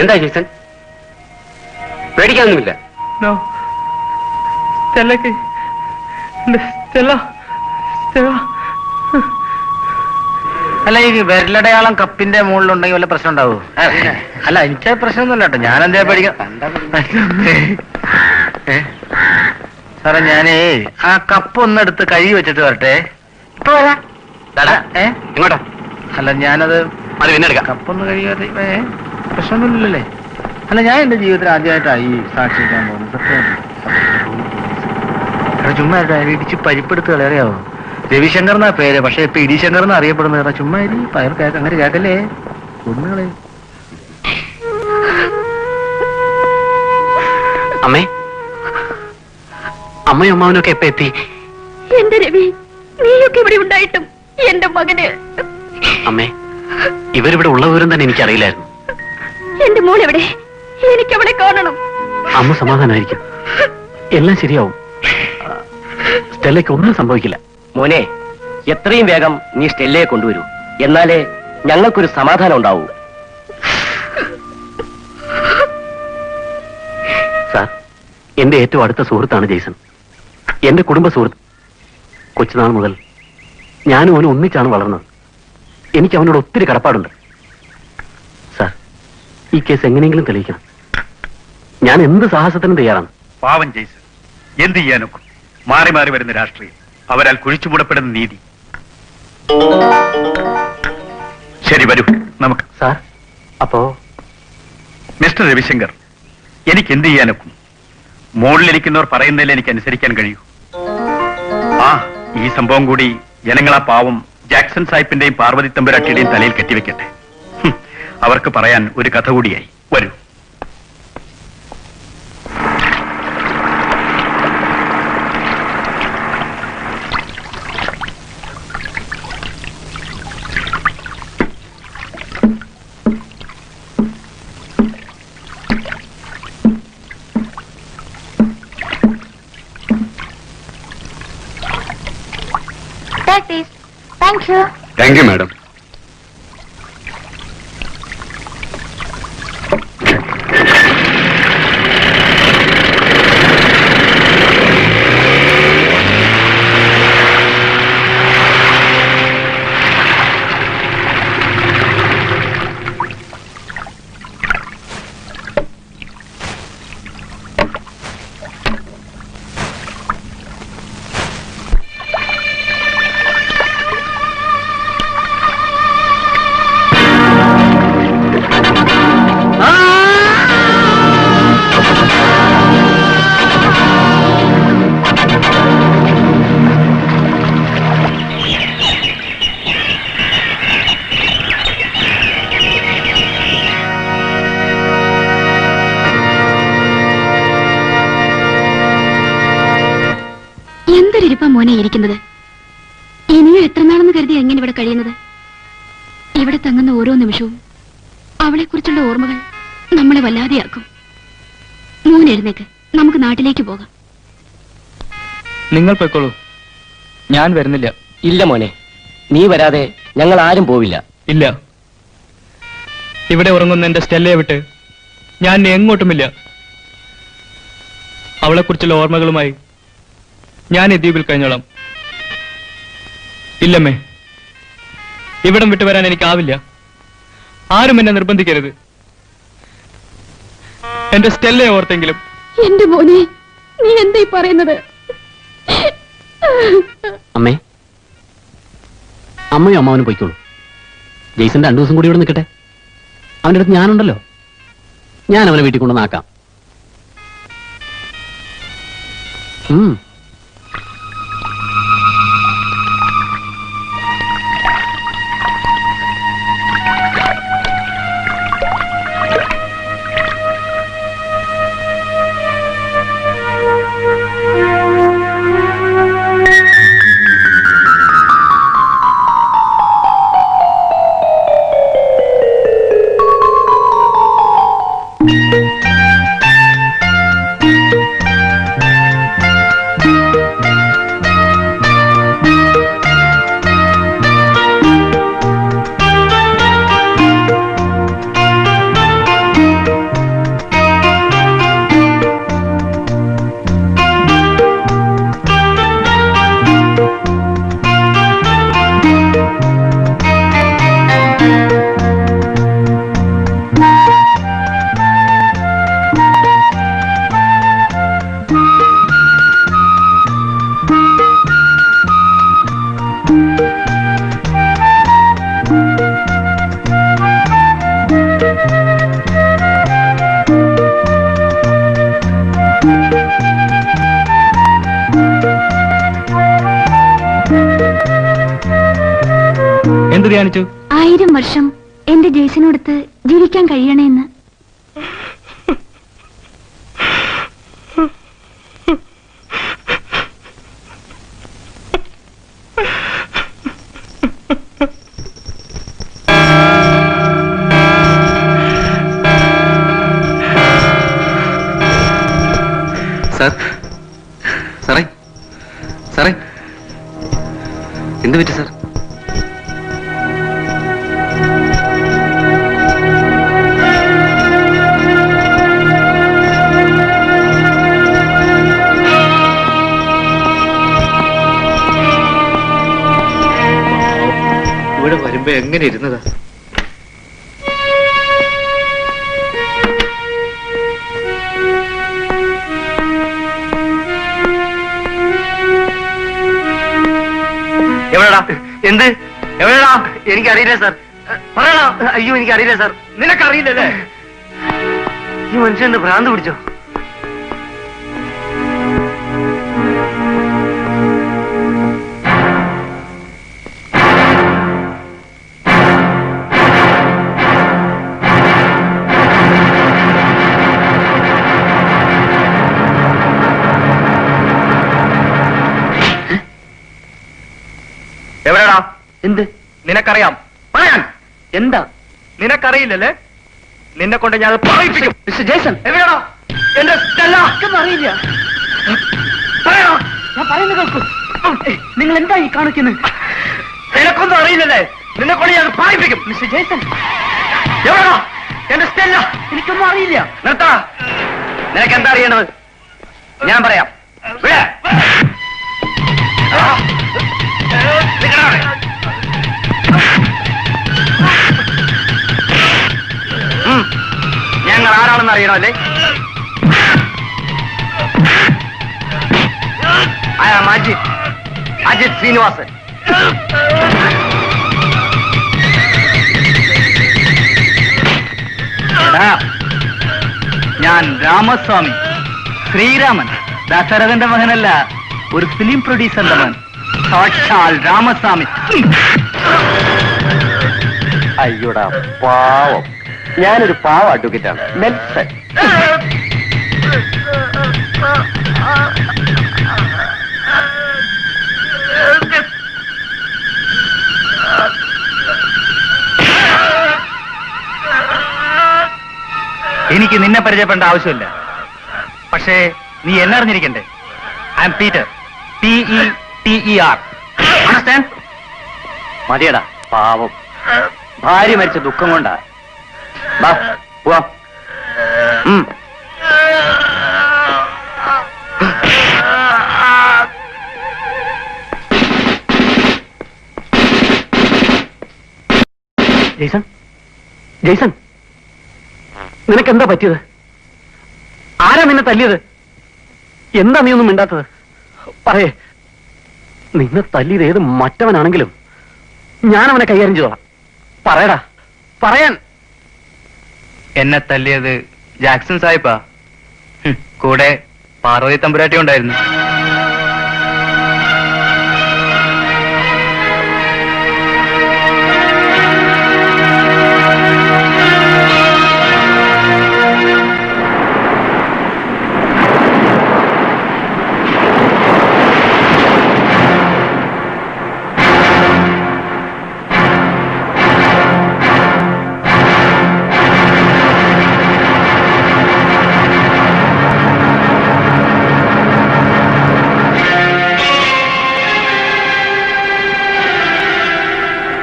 എന്താ ജേസൺ? പേടിക്കാനൊന്നുമില്ല. അല്ല ഈ വിരലടയാളം കപ്പിന്റെ മുകളിലുണ്ടെങ്കിൽ വല്ല പ്രശ്നം ഉണ്ടാവോ? അല്ല എനിക്ക് പ്രശ്നമൊന്നുമില്ല കേട്ടോ, ഞാൻ എന്താ പേടിക്കാം. സാറേ ഞാനേ ആ കപ്പ് ഒന്നെടുത്ത് കഴുകി വെച്ചിട്ട് വരട്ടെ. ഇപ്പൊ വരാം. ഇങ്ങോട്ടാ? അല്ല ഞാനത് അത് പിന്നെ എടുക്കാം. കപ്പൊന്ന് കഴുകി പ്രശ്നമൊന്നുമില്ലല്ലേ? അല്ല ഞാൻ എന്റെ ജീവിതത്തിൽ ആദ്യമായിട്ടാണ് ഈ സാക്ഷിക്കാൻ പോകുന്നത്. സത്യമായിട്ട് ചുമ്മാ ഇടിച്ച് പരിപ്പെടുത്ത് കളറിയാവോ? രവിശങ്കർ എന്നാ പേര്, പക്ഷെ ഇപ്പൊ ഇടിശങ്കർ എന്ന് അറിയപ്പെടുന്നത്. ചുമ്മാ ഇരി പയർ അങ്ങനെ കേക്കല്ലേ കുന്നുകളെ. അമ്മേ അമ്മയും അമ്മാവനൊക്കെ എപ്പ എത്തി? എന്റെ രവി, നീയൊക്കെ ഇവിടെ ഉണ്ടായിട്ടും എന്റെ മകന്. അമ്മേ ഇവരിവിടെ ഉള്ള വിവരം തന്നെ എനിക്കറിയില്ലായിരുന്നു. എന്റെ മോൾ എവിടെ? എനിക്ക് അവളെ കാണണം. അമ്മ സമാധാനായിരിക്കും, എല്ലാം ശരിയാവും. സ്റ്റെല്ലയ്ക്ക് ഒന്നും സംഭവിക്കില്ല. മോനെ, എത്രയും വേഗം നീ സ്റ്റെല്ലയെ കൊണ്ടുവരൂ, എന്നാലേ ഞങ്ങൾക്കൊരു സമാധാനം ഉണ്ടാവൂ. സാർ, എന്റെ ഏറ്റവും അടുത്ത സുഹൃത്താണ് ജെയ്സൺ, എന്റെ കുടുംബ സുഹൃത്ത്. കൊച്ചുനാൾ മുതൽ ഞാനും അവനും ഒന്നിച്ചാണ് വളർന്നത്. എനിക്ക് അവനോട് ഒത്തിരി കടപ്പാടുണ്ട്. സാർ, ഈ കേസ് എങ്ങനെയെങ്കിലും തെളിയിക്കണം. ഞാൻ എന്ത് സാഹസത്തിനും തയ്യാറാണ്. പാവം ജെയ്സൺ, എന്ത് ചെയ്യാനൊക്കും? മാറി മാറി വരുന്ന രാഷ്ട്രീയം, അവരാൽ കുഴിച്ചുമൂടപ്പെടുന്ന നീതി. ശരി, വരൂ നമുക്ക്. സാർ, അപ്പോ മിസ്റ്റർ രവിശങ്കർ, എനിക്ക് എന്ത് ചെയ്യാനൊക്കും? മുകളിലിരിക്കുന്നവർ പറയുന്നതിൽ എനിക്ക് അനുസരിക്കാൻ കഴിയൂ. ആ ഈ സംഭവം കൂടി ജനങ്ങളാ പാവം ജാക്സൺ സാഹിബിന്റെയും പാർവതി തമ്പുരാട്ടിയുടെയും തലയിൽ കെട്ടിവെക്കട്ടെ. അവർക്ക് പറയാൻ ഒരു കഥ കൂടിയായി. വരൂ. Thank you. Thank you madam. എന്തൊരിപ്പാ മോനെ ഇരിക്കുന്നത്. ഇനിയും എത്ര നാളെന്ന് കരുതി എങ്ങനെ ഇവിടെ കഴിയുന്നത്? ഇവിടെ തങ്ങുന്ന ഓരോ നിമിഷവും അവളെക്കുറിച്ചുള്ള ഓർമ്മകൾ നമ്മളെ വല്ലാതെയാക്കും. മോൻ എഴുന്നേക്ക്, നമുക്ക് നാട്ടിലേക്ക് പോകാം. നിങ്ങൾ പൊയ്ക്കോളൂ, ഞാൻ വരുന്നില്ല. ഇല്ല മോനെ, നീ വരാതെ ഞങ്ങൾ ആരും പോവില്ല. ഇല്ല, ഇവിടെ ഉറങ്ങുന്ന എന്റെ സ്റ്റെല്ലയെ വിട്ട് ഞാൻ എങ്ങോട്ടുമില്ല. അവളെക്കുറിച്ചുള്ള ഓർമ്മകളുമായി ഞാൻ ഈ ദ്വീപിൽ കഴിഞ്ഞോളാം. ഇല്ലമ്മേ, ഇവിടം വിട്ടു വരാൻ എനിക്കാവില്ല. ആരും എന്നെ നിർബന്ധിക്കരുത്. എന്റെ സ്റ്റെല്ലയെ ഓർത്തെങ്കിലും. എന്റെ മോനെ, നീ എന്തായി പറയുന്നത്? അമ്മേ, അമ്മയും അമ്മാവനും പൊയ്ക്കോളൂ. ജെയ്സൺ 2 ദിവസം കൂടി ഇവിടെ നിൽക്കട്ടെ. അവൻ്റെ അടുത്ത് ഞാനുണ്ടല്ലോ, ഞാൻ അവനെ വീട്ടിൽ കൊണ്ടുവന്നാക്കാം. എന്ത് ധ്യാനിച്ചു? 1000 വർഷം എന്റെ ജെയ്സിനോടത്ത് ജീവിക്കാൻ കഴിയണേന്ന്. സാറേ, എന്ത് പറ്റി സാർ? ഇവിടെ വരുമ്പോ എങ്ങനെ ഇരുന്നതാ? എവിടെടാ? എന്ത്? എവിടെടാ? എനിക്കറിയില്ല സാർ. പറയടാ. അയ്യോ, എനിക്കറിയില്ല സാർ. നിനക്കറിയില്ലല്ലേ? ഈ മനുഷ്യന്റെ ഭ്രാന്ത് പിടിച്ചോ? എവിടെടാ? എന്ത്? നിനക്കറിയാം. പറയാൻ. എന്താ? നിനക്കറിയില്ലല്ലേ? നിന്നെ കൊണ്ട് ഞാൻ അത് പറയിപ്പിക്കും. മിസ്റ്റർ ജേസൺ, എവിടെയാണോ എന്റെ സ്റ്റെല്ല? അറിയില്ല. പറയണോ? ഞാൻ പറയുന്നത് കേൾക്കൂ. നിങ്ങൾ എന്താ ഈ കാണിക്കുന്നത്? നിനക്കൊന്നും അറിയില്ലല്ലേ? നിന്നെ കൊണ്ട് ഞാൻ അത് പറയിപ്പിക്കും. മിസ്റ്റർ ജേസൺ, എവിടെയാണോ എന്റെ സ്റ്റെല്ല? എനിക്കൊന്നും അറിയില്ല. നിർത്താ. നിനക്ക് എന്താ അറിയേണ്ടത്? ഞാൻ പറയാം. ഇവിടെ. നിക്കടാ അവിടെ. ഞങ്ങൾ ആരാണെന്ന് അറിയണോ അല്ലേ? അജിത് ശ്രീനിവാസൻ. ഞാൻ രാമസ്വാമി, ശ്രീരാമൻ. ദശരഥന്റെ മകനല്ല, ഒരു ഫിലിം പ്രൊഡ്യൂസറിന്റെ മകൻ. സാക്ഷാൽ രാമസ്വാമി. അയ്യോടാ പാവം, ഞാനൊരു പാവ അഡ്വക്കേറ്റാണ്. നെൽസൺ. പരിചയപ്പെടേണ്ട ആവശ്യമില്ല. പക്ഷേ നീ എന്നെ അറിഞ്ഞിരിക്കണ്ടേ? I am Peter, PETER. Understand? മതിയടാ, പാവം ഭാര്യ മരിച്ച ദുഃഖം കൊണ്ടാ. ബാ പോവാം. ജെയ്സൺ, ജെയ്സൺ, നിനക്ക് എന്താ പറ്റിയത്? ആരാ നിന്നെ തല്ലിയത്? എന്താ നീ ഒന്നും മിണ്ടാത്തത്? പറയേ. നിന്നെ തല്ലിയത് ഏത് മറ്റവനാണെങ്കിലും ഞാൻ അവനെ കൈകാര്യം ചെയ്തോളാം. പറയടാ, പറയാൻ. എന്നെ തല്ലിയത് ജാക്സൺ സാഹിബാ. കൂടെ പാർവതി തമ്പുരാട്ടി ഉണ്ടായിരുന്നു.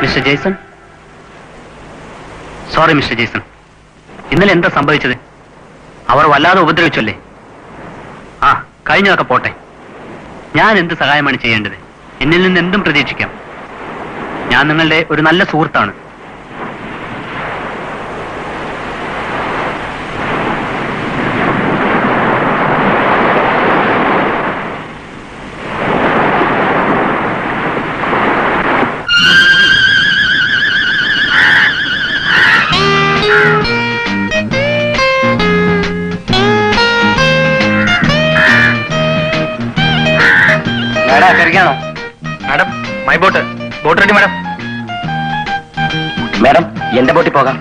Mister Jason, sorry mister Jason, ഇന്നലെ എന്താ സംഭവിച്ചത്? അവർ വല്ലാതെ ഉപദ്രവിച്ചല്ലേ? ആ, കഴിഞ്ഞതൊക്കെ പോട്ടെ. ഞാൻ എന്ത് സഹായമാണ് ചെയ്യേണ്ടത്? എന്നിൽ നിന്ന് എന്തും പ്രതീക്ഷിക്കാം. ഞാൻ നിങ്ങളുടെ ഒരു നല്ല സുഹൃത്താണ്. Madam, my boat ready madam. Madam, എന്റെ ബോട്ടിൽ പോകാം.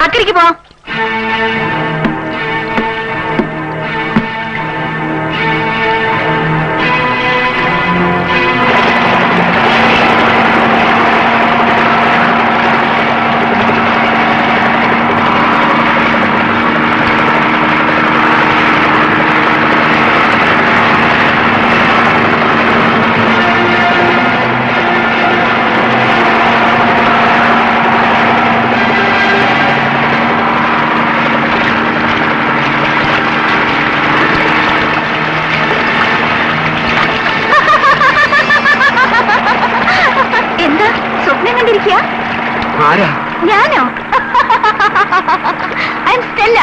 അക്കരയ്ക്ക് പോ. ആരാ? ഞാനോ? I am Stella.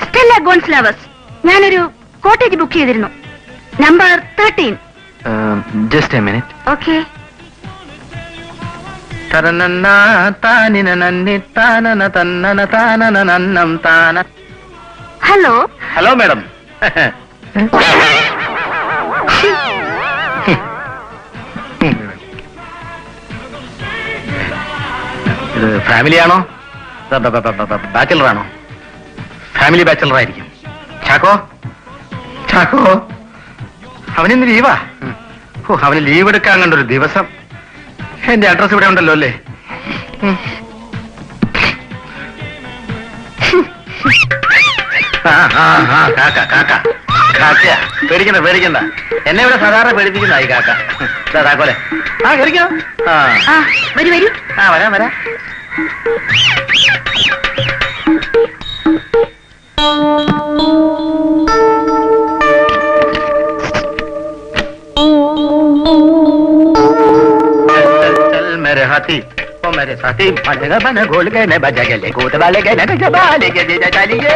Stella Gonsalves. ഞാനൊരു കോട്ടേജ് ബുക്ക് ചെയ്തിരുന്നു, number 13. Just a minute. Okay. തരനന്ന താനിന നന്നി താനന തന്നന താനന നന്നം താന. Hello hello madam. ഇത് ഫാമിലിയാണോ ബാച്ചലറാണോ? ഫാമിലി ബാച്ചലർ ആയിരിക്കും. ചാക്കോ ചാക്കോ അവനിന്ന് ലീവാ. ഓ, അവന് ലീവ് എടുക്കാൻ കണ്ടൊരു ദിവസം. എന്റെ അഡ്രസ് ഇവിടെ ഉണ്ടല്ലോ അല്ലേ? പേടിക്കണ്ട പേടിക്കണ്ട, എന്നെ ഇവിടെ സാധാരണ പേടിപ്പിക്കുന്നതായി കാക്ക. താക്കോലെ കേറിക്കണം. വരൂ വരൂ. വരാം വരാം. मेरे हाथी ओ मेरे साथी बनेगा बना घोल के न बजा गले कूद वाले के न जबाले के दे चलिए.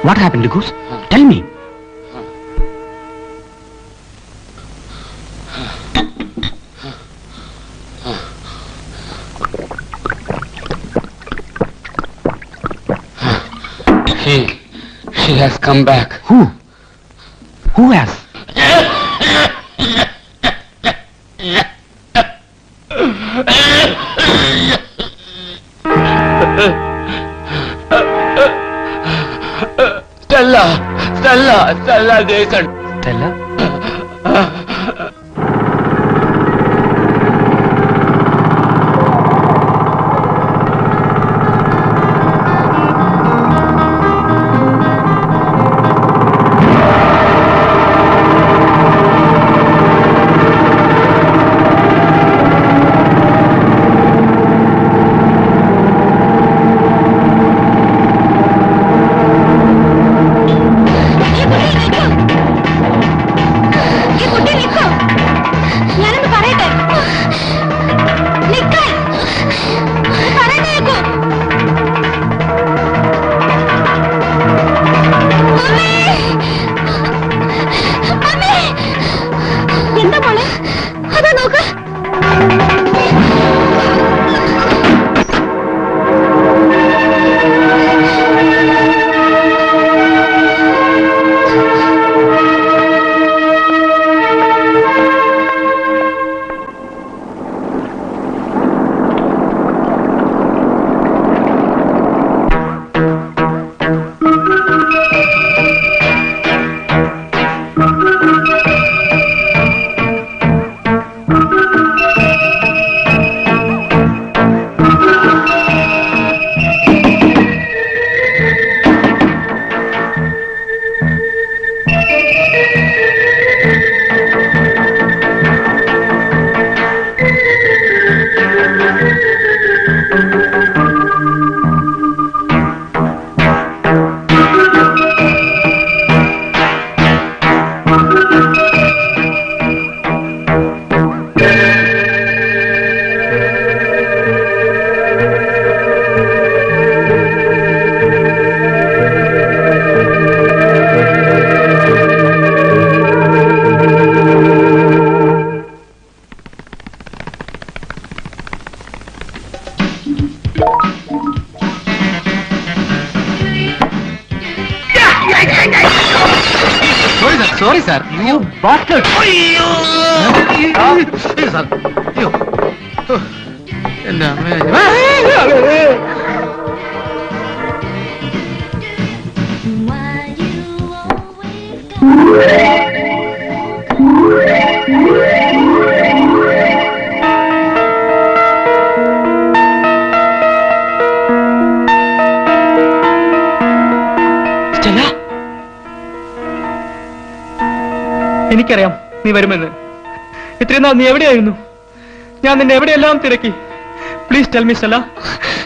What happened, Lucas? Tell me. She has come back. Who? Who has? Stella Jason. Stella? Sorry, sir. You bastard! Sir. എനിക്കറിയാം നീ വരുമെന്ന്. ഇത്രയും നാൾ നീ എവിടെയായിരുന്നു? ഞാൻ നിന്നെ എവിടെയെല്ലാം തിരക്കി. Please tell me Stella.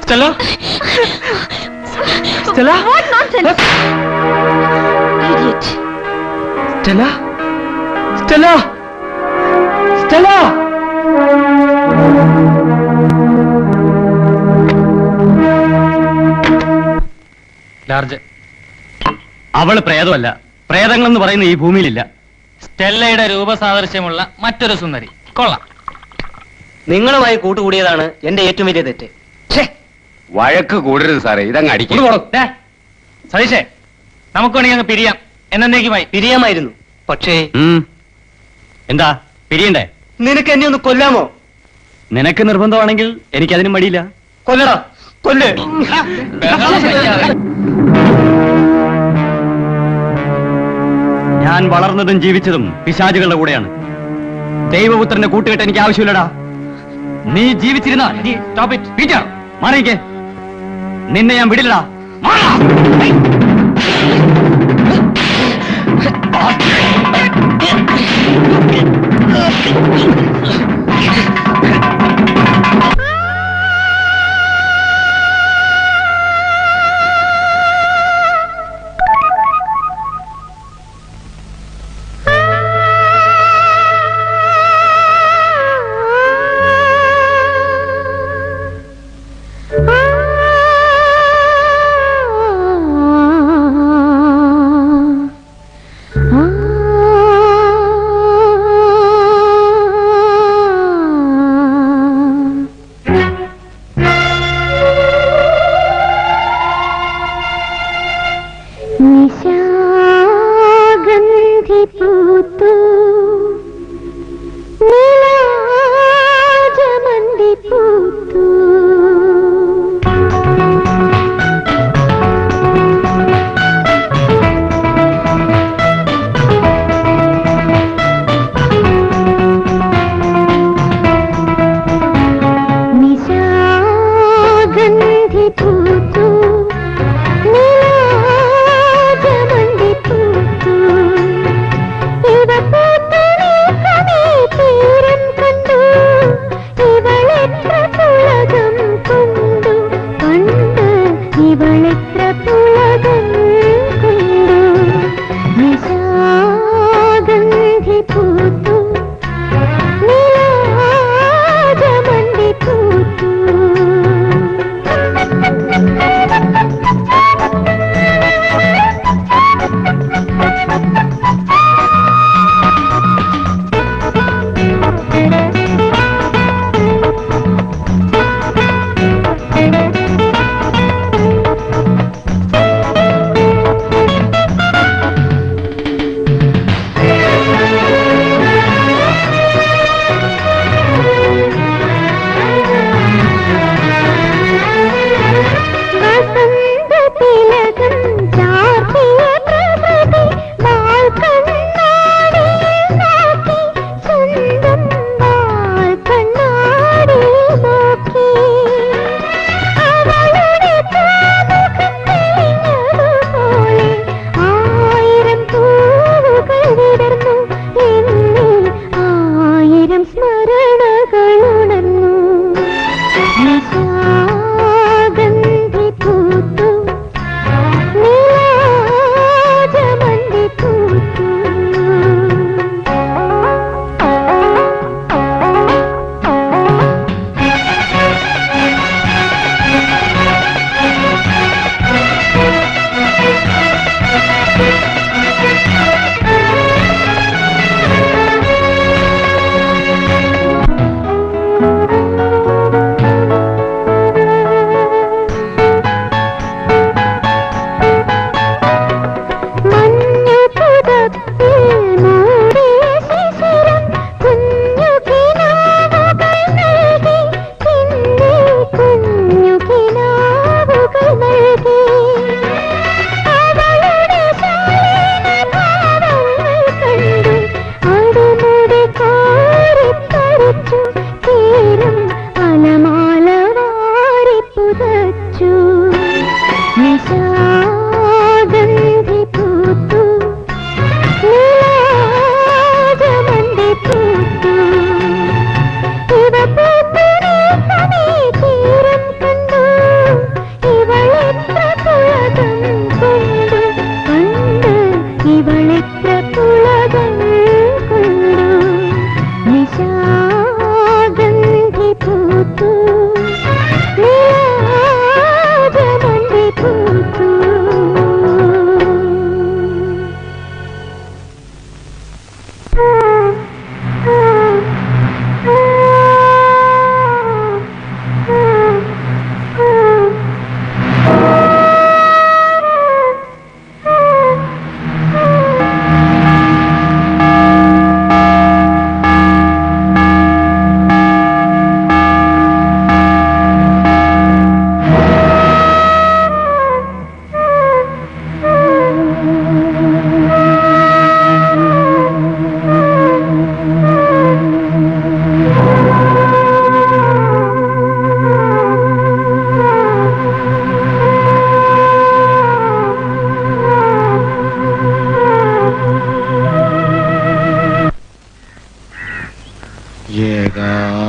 Stella Stella? What nonsense! Idiot. Stella? Stella? Stella? Large അവള് പ്രേതമല്ല. പ്രേതങ്ങളെന്ന് പറയുന്ന ഈ ഭൂമിയിലില്ല. സ്റ്റെല്ലയുടെ രൂപസാദൃശ്യമുള്ള മറ്റൊരു സുന്ദരി. കൊള്ളാം. നിങ്ങളുമായി കൂട്ടുകൂടിയതാണ് എന്റെ ഏറ്റവും വലിയ തെറ്റ്. വഴക്ക് കൂടരുത് സാറേ, ഇതങ്ങ് അടിക്കും. സതീഷേ, നമുക്ക് വേണമെങ്കിൽ അങ്ങ് പിരിയാം. എന്നേക്കുമായി പിരിയാമായിരുന്നു, പക്ഷേ എന്താ പിരിയണ്ടേ? നിനക്ക് എന്നെ ഒന്ന് കൊല്ലാമോ? നിനക്ക് നിർബന്ധമാണെങ്കിൽ എനിക്കതിനും മടിയില്ല. കൊല്ലടാ, കൊല്ല്. ഞാൻ വളർന്നതും ജീവിച്ചതും പിശാചുകളുടെ കൂടെയാണ്. ദൈവപുത്രന്റെ കൂട്ടുകെട്ട് എനിക്ക് ആവശ്യമില്ലടാ. നീ ജീവിച്ചിരുന്ന പീറ്റർ മാറിക്കേ. നിന്നെ ഞാൻ വിടില്ലടാ.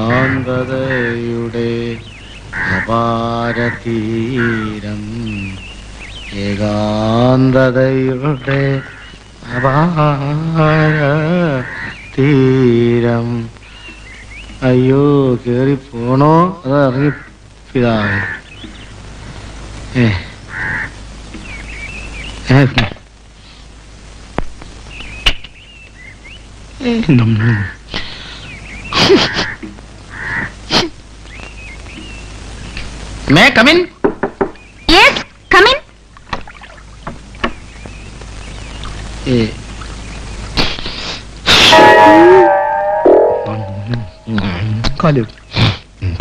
ഏകാന്തതയുടെ അപാരതീരം ഏകാന്തതയുടെ അപാരതീരം. അയ്യോ കേറി പോണോ അത് ഇറങ്ങി പിതാവ്. May come in? Yes, come in.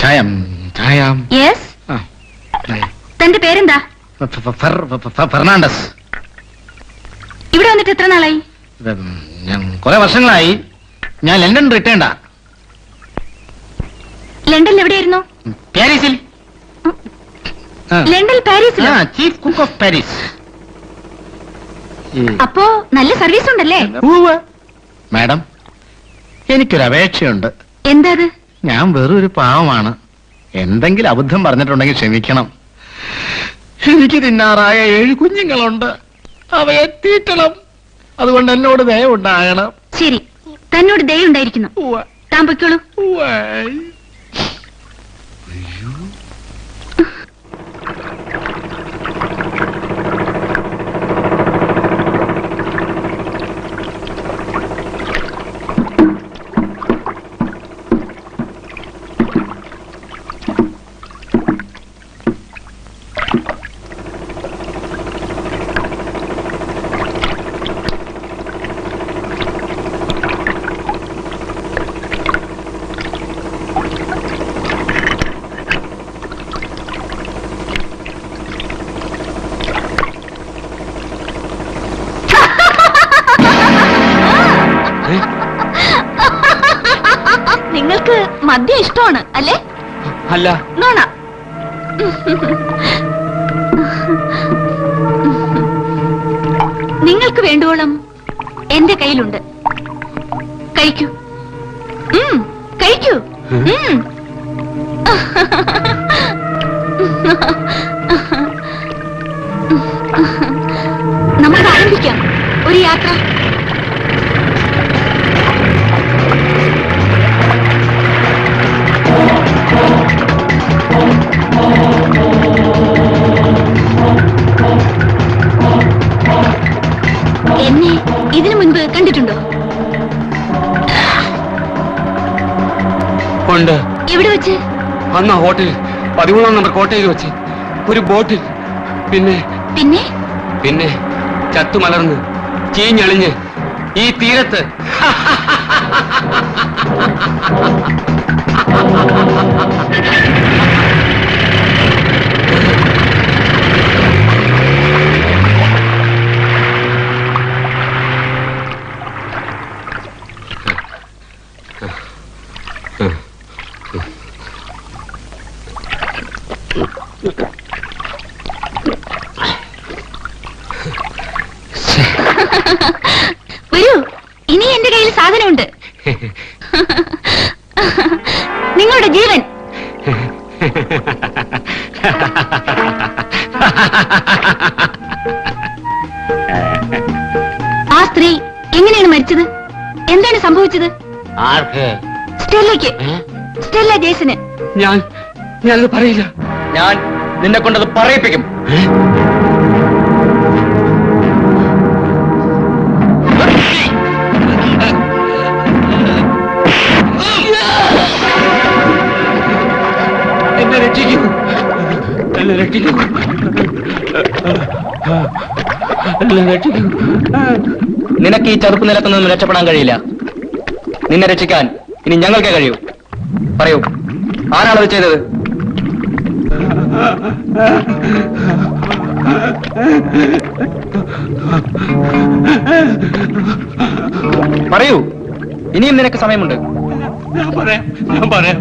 ചായം ചായം. യെസ്. തന്റെ പേരെന്താ? ഫെർണാണ്ടസ്. ഇവിടെ വന്നിട്ട് എത്ര നാളായി? ഞാൻ കുറെ വർഷങ്ങളായി. ഞാൻ ലണ്ടൻ റിട്ടേണ്ടാ. ലണ്ടനിൽ എവിടെയായിരുന്നു? പാരീസിൽ. ലണ്ടനിൽ പാരീസിൽ? Chief cook of Paris. അപ്പോ നല്ല സർവീസ് ഉണ്ടല്ലേ? മാഡം, എനിക്കൊരു അപേക്ഷയുണ്ട്. എന്താ അത്? ഞാൻ വെറൊരു പാവമാണ്. എന്തെങ്കിലും അബദ്ധം പറഞ്ഞിട്ടുണ്ടെങ്കിൽ ക്ഷമിക്കണം. എനിക്ക് തിന്നാറായ 7 കുഞ്ഞുങ്ങളുണ്ട്. അവയെ തീറ്റണം. അതുകൊണ്ട് എന്നോട് ദയവുണ്ടാകണം. ശരി, തന്നോട് ദയുണ്ടായിരിക്കുന്നു. താൻ പൊയ്ക്കോളൂ. നിങ്ങൾക്ക് മദ്യം ഇഷ്ടമാണ് അല്ലേ? അല്ല. നോണ. നിങ്ങൾക്ക് വേണ്ടുവോളം എന്റെ കയ്യിലുണ്ട്. കഴിക്കൂ. കഴിക്കൂ. നമുക്ക് ആരംഭിക്കാം ഒരു യാത്ര. എന്നെ ഇതിനു മുൻപ് കണ്ടിട്ടുണ്ടോ? ഉണ്ട്. എവിടെ വെച്ച്? അന്ന് ഹോട്ടലിൽ 13 നമ്പർ കോട്ടയിൽ വെച്ച് ഒരു ബോട്ടിൽ. പിന്നെ പിന്നെ പിന്നെ ചത്തുമലർന്ന് ചീഞ്ഞളിഞ്ഞ് ഈ തീരത്ത്. വരൂ, ഇനി എന്റെ കയ്യിൽ സാധനമുണ്ട്. നിങ്ങളുടെ ജീവൻ. ആ സ്ത്രീ എങ്ങനെയാണ് മരിച്ചത്? എന്താണ് സംഭവിച്ചത്? ആർക്ക്? സ്റ്റെല്ലയ്ക്ക്. Stella Jason. ഞാനത് പറയില്ല. ഞാൻ നിന്നെ കൊണ്ടത് പറയിപ്പിക്കും. എന്നെ രക്ഷിക്കൂ. എന്നെ രക്ഷിക്കൂ. എന്നെ രക്ഷിക്കൂ. നിനക്ക് ഈ ചതുപ്പ് നിലത്ത് നിന്നും രക്ഷപ്പെടാൻ കഴിയില്ല. നിന്നെ രക്ഷിക്കാൻ ഇനി ഞങ്ങൾക്കേ കഴിയൂ. പറയൂ, ആരാണത് ചെയ്തത്? പറയൂ, ഇനിയും നിനക്ക് സമയമുണ്ട്. ഞാൻ പറയാം.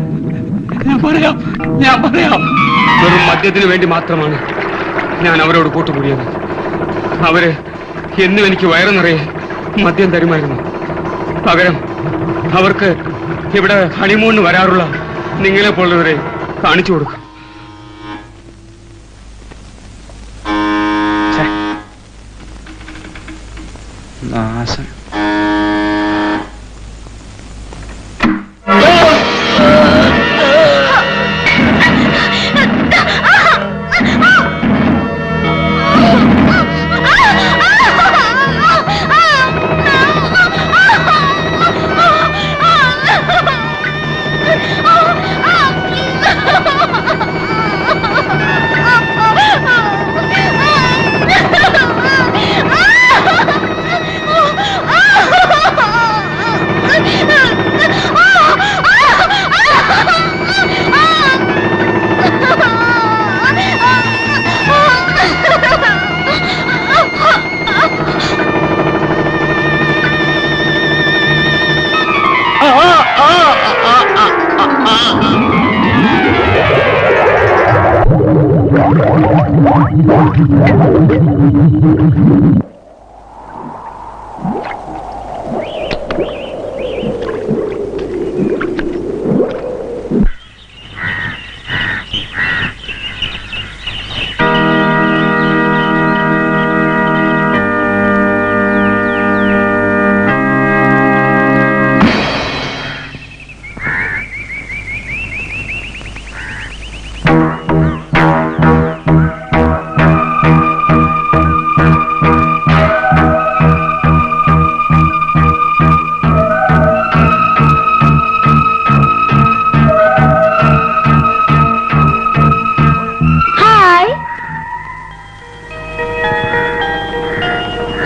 വെറും മദ്യത്തിന് വേണ്ടി മാത്രമാണ് ഞാൻ അവരോട് കൂട്ടുകൂടിയത്. അവര് എന്നും എനിക്ക് വയറു നിറയെ മദ്യം തരുമായിരുന്നു. പകരം അവർക്ക് ഇവിടെ ഹണിമൂണിന് വരാറുള്ള നിങ്ങളെ പോലുള്ളവരെ കാണിച്ചു കൊടുക്കും. നാശം.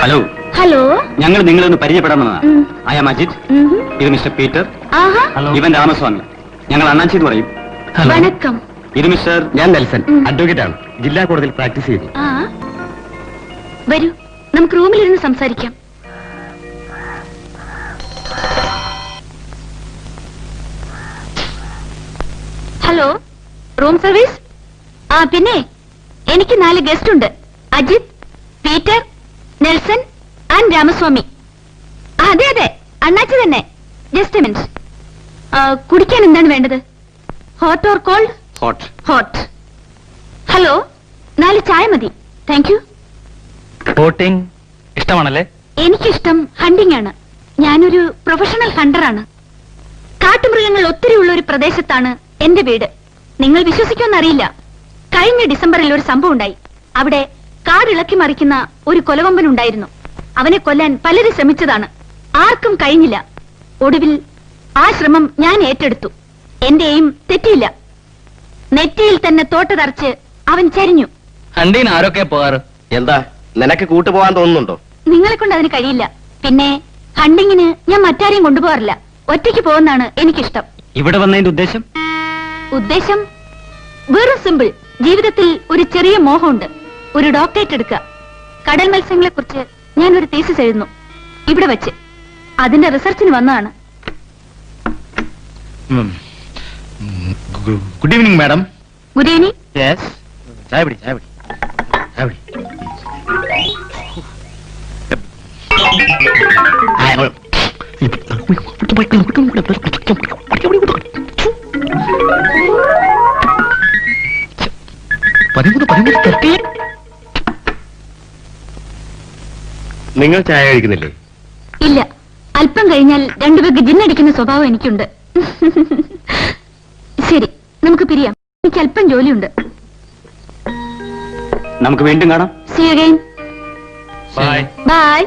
Hello hello. ഞങ്ങൾ നിങ്ങളൊന്ന് പരിചയപ്പെടാമെന്നതാണ്. I am Ajith. ഇത് മിസ്റ്റർ പീറ്റർ. ഇവൻ രാമസ്വാമി. ഞങ്ങൾ അണ്ണാച്ചി എന്ന് പറയും. വണക്കം. ഇത് മിസ്റ്റർ ഞാൻ നെൽസൺ, അഡ്വക്കേറ്റ് ആണ്. ജില്ലാ കോടതിയിൽ പ്രാക്ടീസ് ചെയ്യുന്നു. വരൂ, നമുക്ക് റൂമിലിരുന്ന് സംസാരിക്കാം. ഹലോ, റൂം സർവീസ്? പിന്നെ എനിക്ക് 4 ഗസ്റ്റ് ഉണ്ട്. Ajith, Peter, Nelson and Ramaswamy. അതെ അതെ, അണ്ണാച്ചി തന്നെ. Just a minute. കുടിക്കാൻ എന്താണ് വേണ്ടത്? Hot or cold? Hot. Hot. Hello, 4 ചായ മതി. Thank you. ബോട്ടിംഗ് ഇഷ്ടമാണല്ലേ? എനിക്കിഷ്ടം ഹണ്ടിങ് ആണ്. ഞാനൊരു പ്രൊഫഷണൽ ഹണ്ടറാണ്. കാട്ടുമൃഗങ്ങൾ ഒത്തിരി ഉള്ള ഒരു പ്രദേശത്താണ് എന്റെ വീട്. നിങ്ങൾ വിശ്വസിക്കുമെന്നറിയില്ല, കഴിഞ്ഞ ഡിസംബറിൽ ഒരു സംഭവം ഉണ്ടായി. അവിടെ കാടിളക്കി മറിക്കുന്ന ഒരു കൊലവമ്പൻ ഉണ്ടായിരുന്നു. അവനെ കൊല്ലാൻ പലരും ശ്രമിച്ചതാണ്, ആർക്കും കഴിഞ്ഞില്ല. ഒടുവിൽ ആ ശ്രമം ഞാൻ ഏറ്റെടുത്തു. എന്റെ എയിം തെറ്റിയില്ല. നെറ്റിയിൽ തന്നെ തോട്ട തറച്ച് അവൻ ചരിഞ്ഞു. ഹണ്ടിന് ആരൊക്കെ പോകാറ്? എന്താ, നിനക്ക് കൂട്ടുപോകാൻ തോന്നുന്നുണ്ടോ? നിങ്ങളെ കൊണ്ട് അതിന് കഴിയില്ല. പിന്നെ ഹണ്ടിങ്ങിന് ഞാൻ മറ്റാരെയും കൊണ്ടുപോകാറില്ല. ഒറ്റയ്ക്ക് പോകുന്നതാണ് എനിക്കിഷ്ടം. ഇവിടെ വന്നതിന്റെ ഉദ്ദേശം? ഉദ്ദേശം വെറും സിമ്പിൾ. ജീവിതത്തിൽ ഒരു ചെറിയ മോഹമുണ്ട്, ഒരു ഡോക്ടറേറ്റ് എടുക്കുക. കടൽ മത്സ്യങ്ങളെ കുറിച്ച് ഞാൻ ഒരു തീസിസ് എഴുതുന്നു ഇവിടെ വെച്ച്. അതിന്റെ റിസർച്ചിന് വന്നതാണ്. Good evening madam. Good evening. Yes. ചായ പിടി, ചായ പിടി, ചായ പിടി. നിങ്ങൾ ചായ കഴിക്കുന്നില്ലേ? ഇല്ല, അല്പം കഴിഞ്ഞാൽ 2 പേർക്ക് ജിന്നടിക്കുന്ന സ്വഭാവം എനിക്കുണ്ട്. ശരി, നമുക്ക് പിരിയാം. എനിക്ക് അല്പം ജോലിയുണ്ട്. നമുക്ക് വീണ്ടും കാണാം. See you again. Bye. Bye.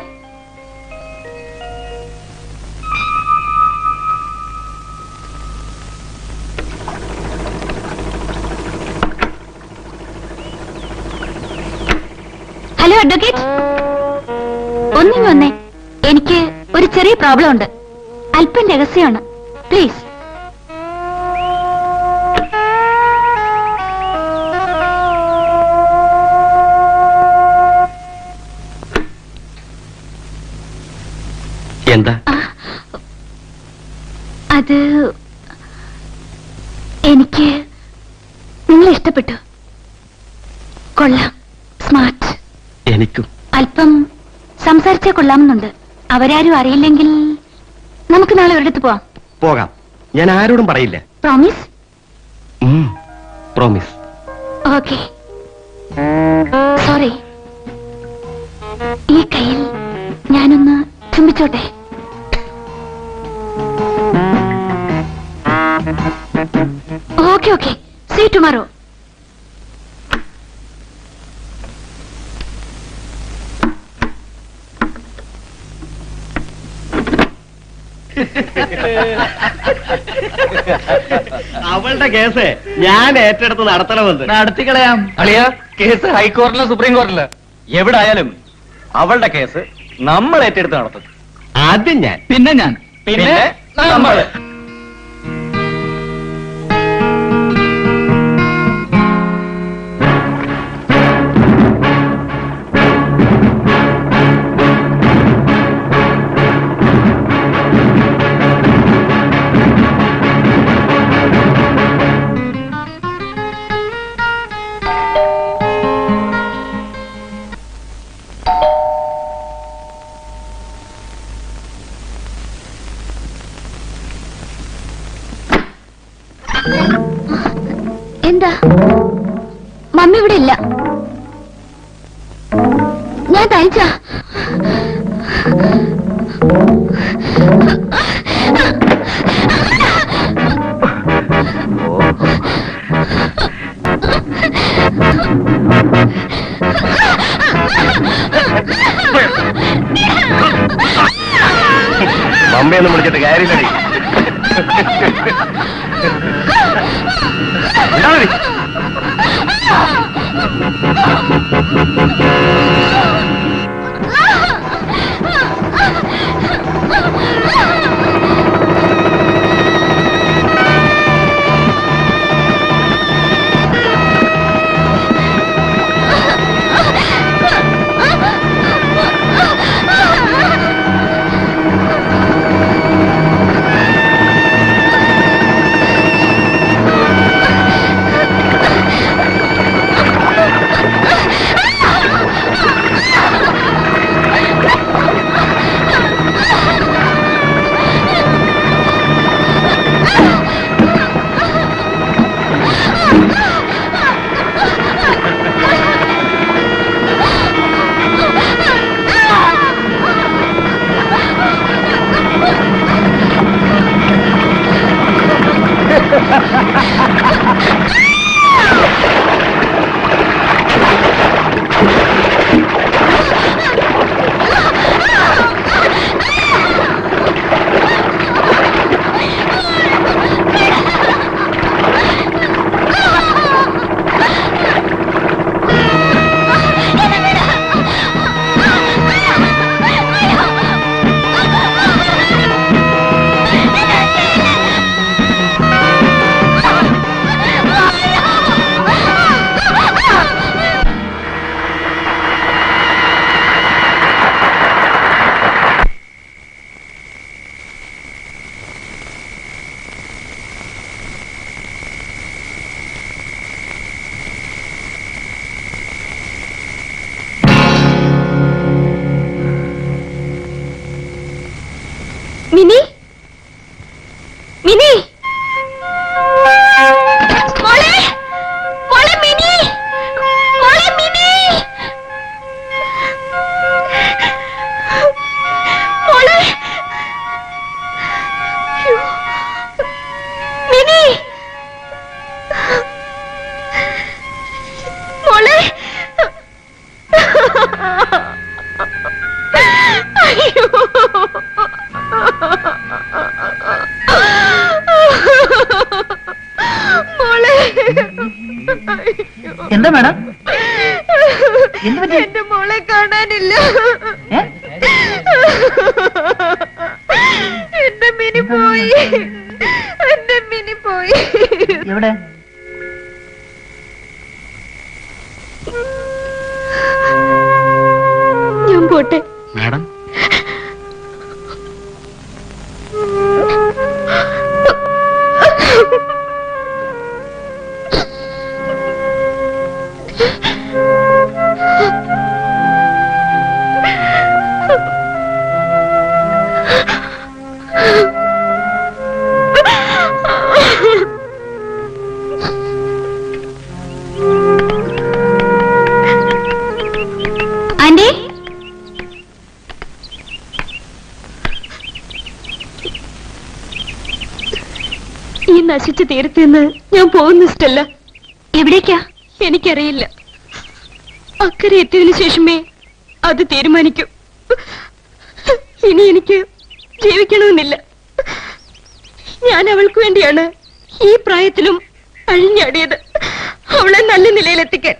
Hello advocate, ഒന്നിങ്ങ് വന്നേ. എനിക്ക് ഒരു ചെറിയ പ്രോബ്ലം ഉണ്ട്. അല്പം രഹസ്യമാണ്. പ്ലീസ്. എന്താ? അത് എനിക്ക് നിങ്ങളെ ഇഷ്ടപ്പെട്ടു. കൊള്ളാം, സ്മാർട്ട്. എനിക്കും. അല്പം സംസാരിച്ചാൽ കൊള്ളാമെന്നുണ്ട്. അവരാരും അറിയില്ലെങ്കിൽ നമുക്ക് നാളെ ഒരിടത്ത് പോവാം. പോകാം, ഞാൻ ആരോടും പറയില്ല. പ്രോമിസ്? പ്രോമിസ്. ഓക്കെ. സോറി, ഈ കയ്യിൽ ഞാനൊന്ന് ചുംബിച്ചോട്ടെ? Okay okay, see tomorrow. അവളുടെ കേസ് ഞാൻ ഏറ്റെടുത്ത് നടത്തണമെന്ന്. നടത്തിക്കളയാം അളിയ. കേസ് ഹൈക്കോടതിയിലോ സുപ്രീം കോടതിയിലോ എവിടായാലും അവളുടെ കേസ് നമ്മൾ ഏറ്റെടുത്ത് നടത്തും. ആദ്യം ഞാൻ, പിന്നെ ഞാൻ, പിന്നെ നമ്മള്. എന്താ മമ്മി ഇവിടെ ഇല്ല? ഞാൻ തയ്ച്ച മമ്മയൊന്നും വിളിച്ചിട്ട് കാര്യമില്ല. മിനി, മിനി, മോളെ, മോളെ മിനി, മോളെ മിനി, മോളെ, മിനി, മോളെ, അയ്യോ. എന്താ മേഡം? എന്റെ മോളെ കാണാനില്ല. എന്റെ മിനി പോയി, എന്റെ മിനി പോയി. എവിടെ? ഞാൻ പോട്ടെ മാഡം. നശിച്ചു തീരത്തെന്ന് ഞാൻ പോകുന്നു സ്റ്റെല്ല. എവിടേക്കാ? എനിക്കറിയില്ല. അക്കരെ എത്തിയതിനു ശേഷമേ അത് തീരുമാനിക്കൂ. ഇനി എനിക്ക് ജീവിക്കണമെന്നില്ല. ഞാൻ അവൾക്ക് വേണ്ടിയാണ് ഈ പ്രായത്തിലും അഴിഞ്ഞാടിയത്, അവളെ നല്ല നിലയിലെത്തിക്കാൻ.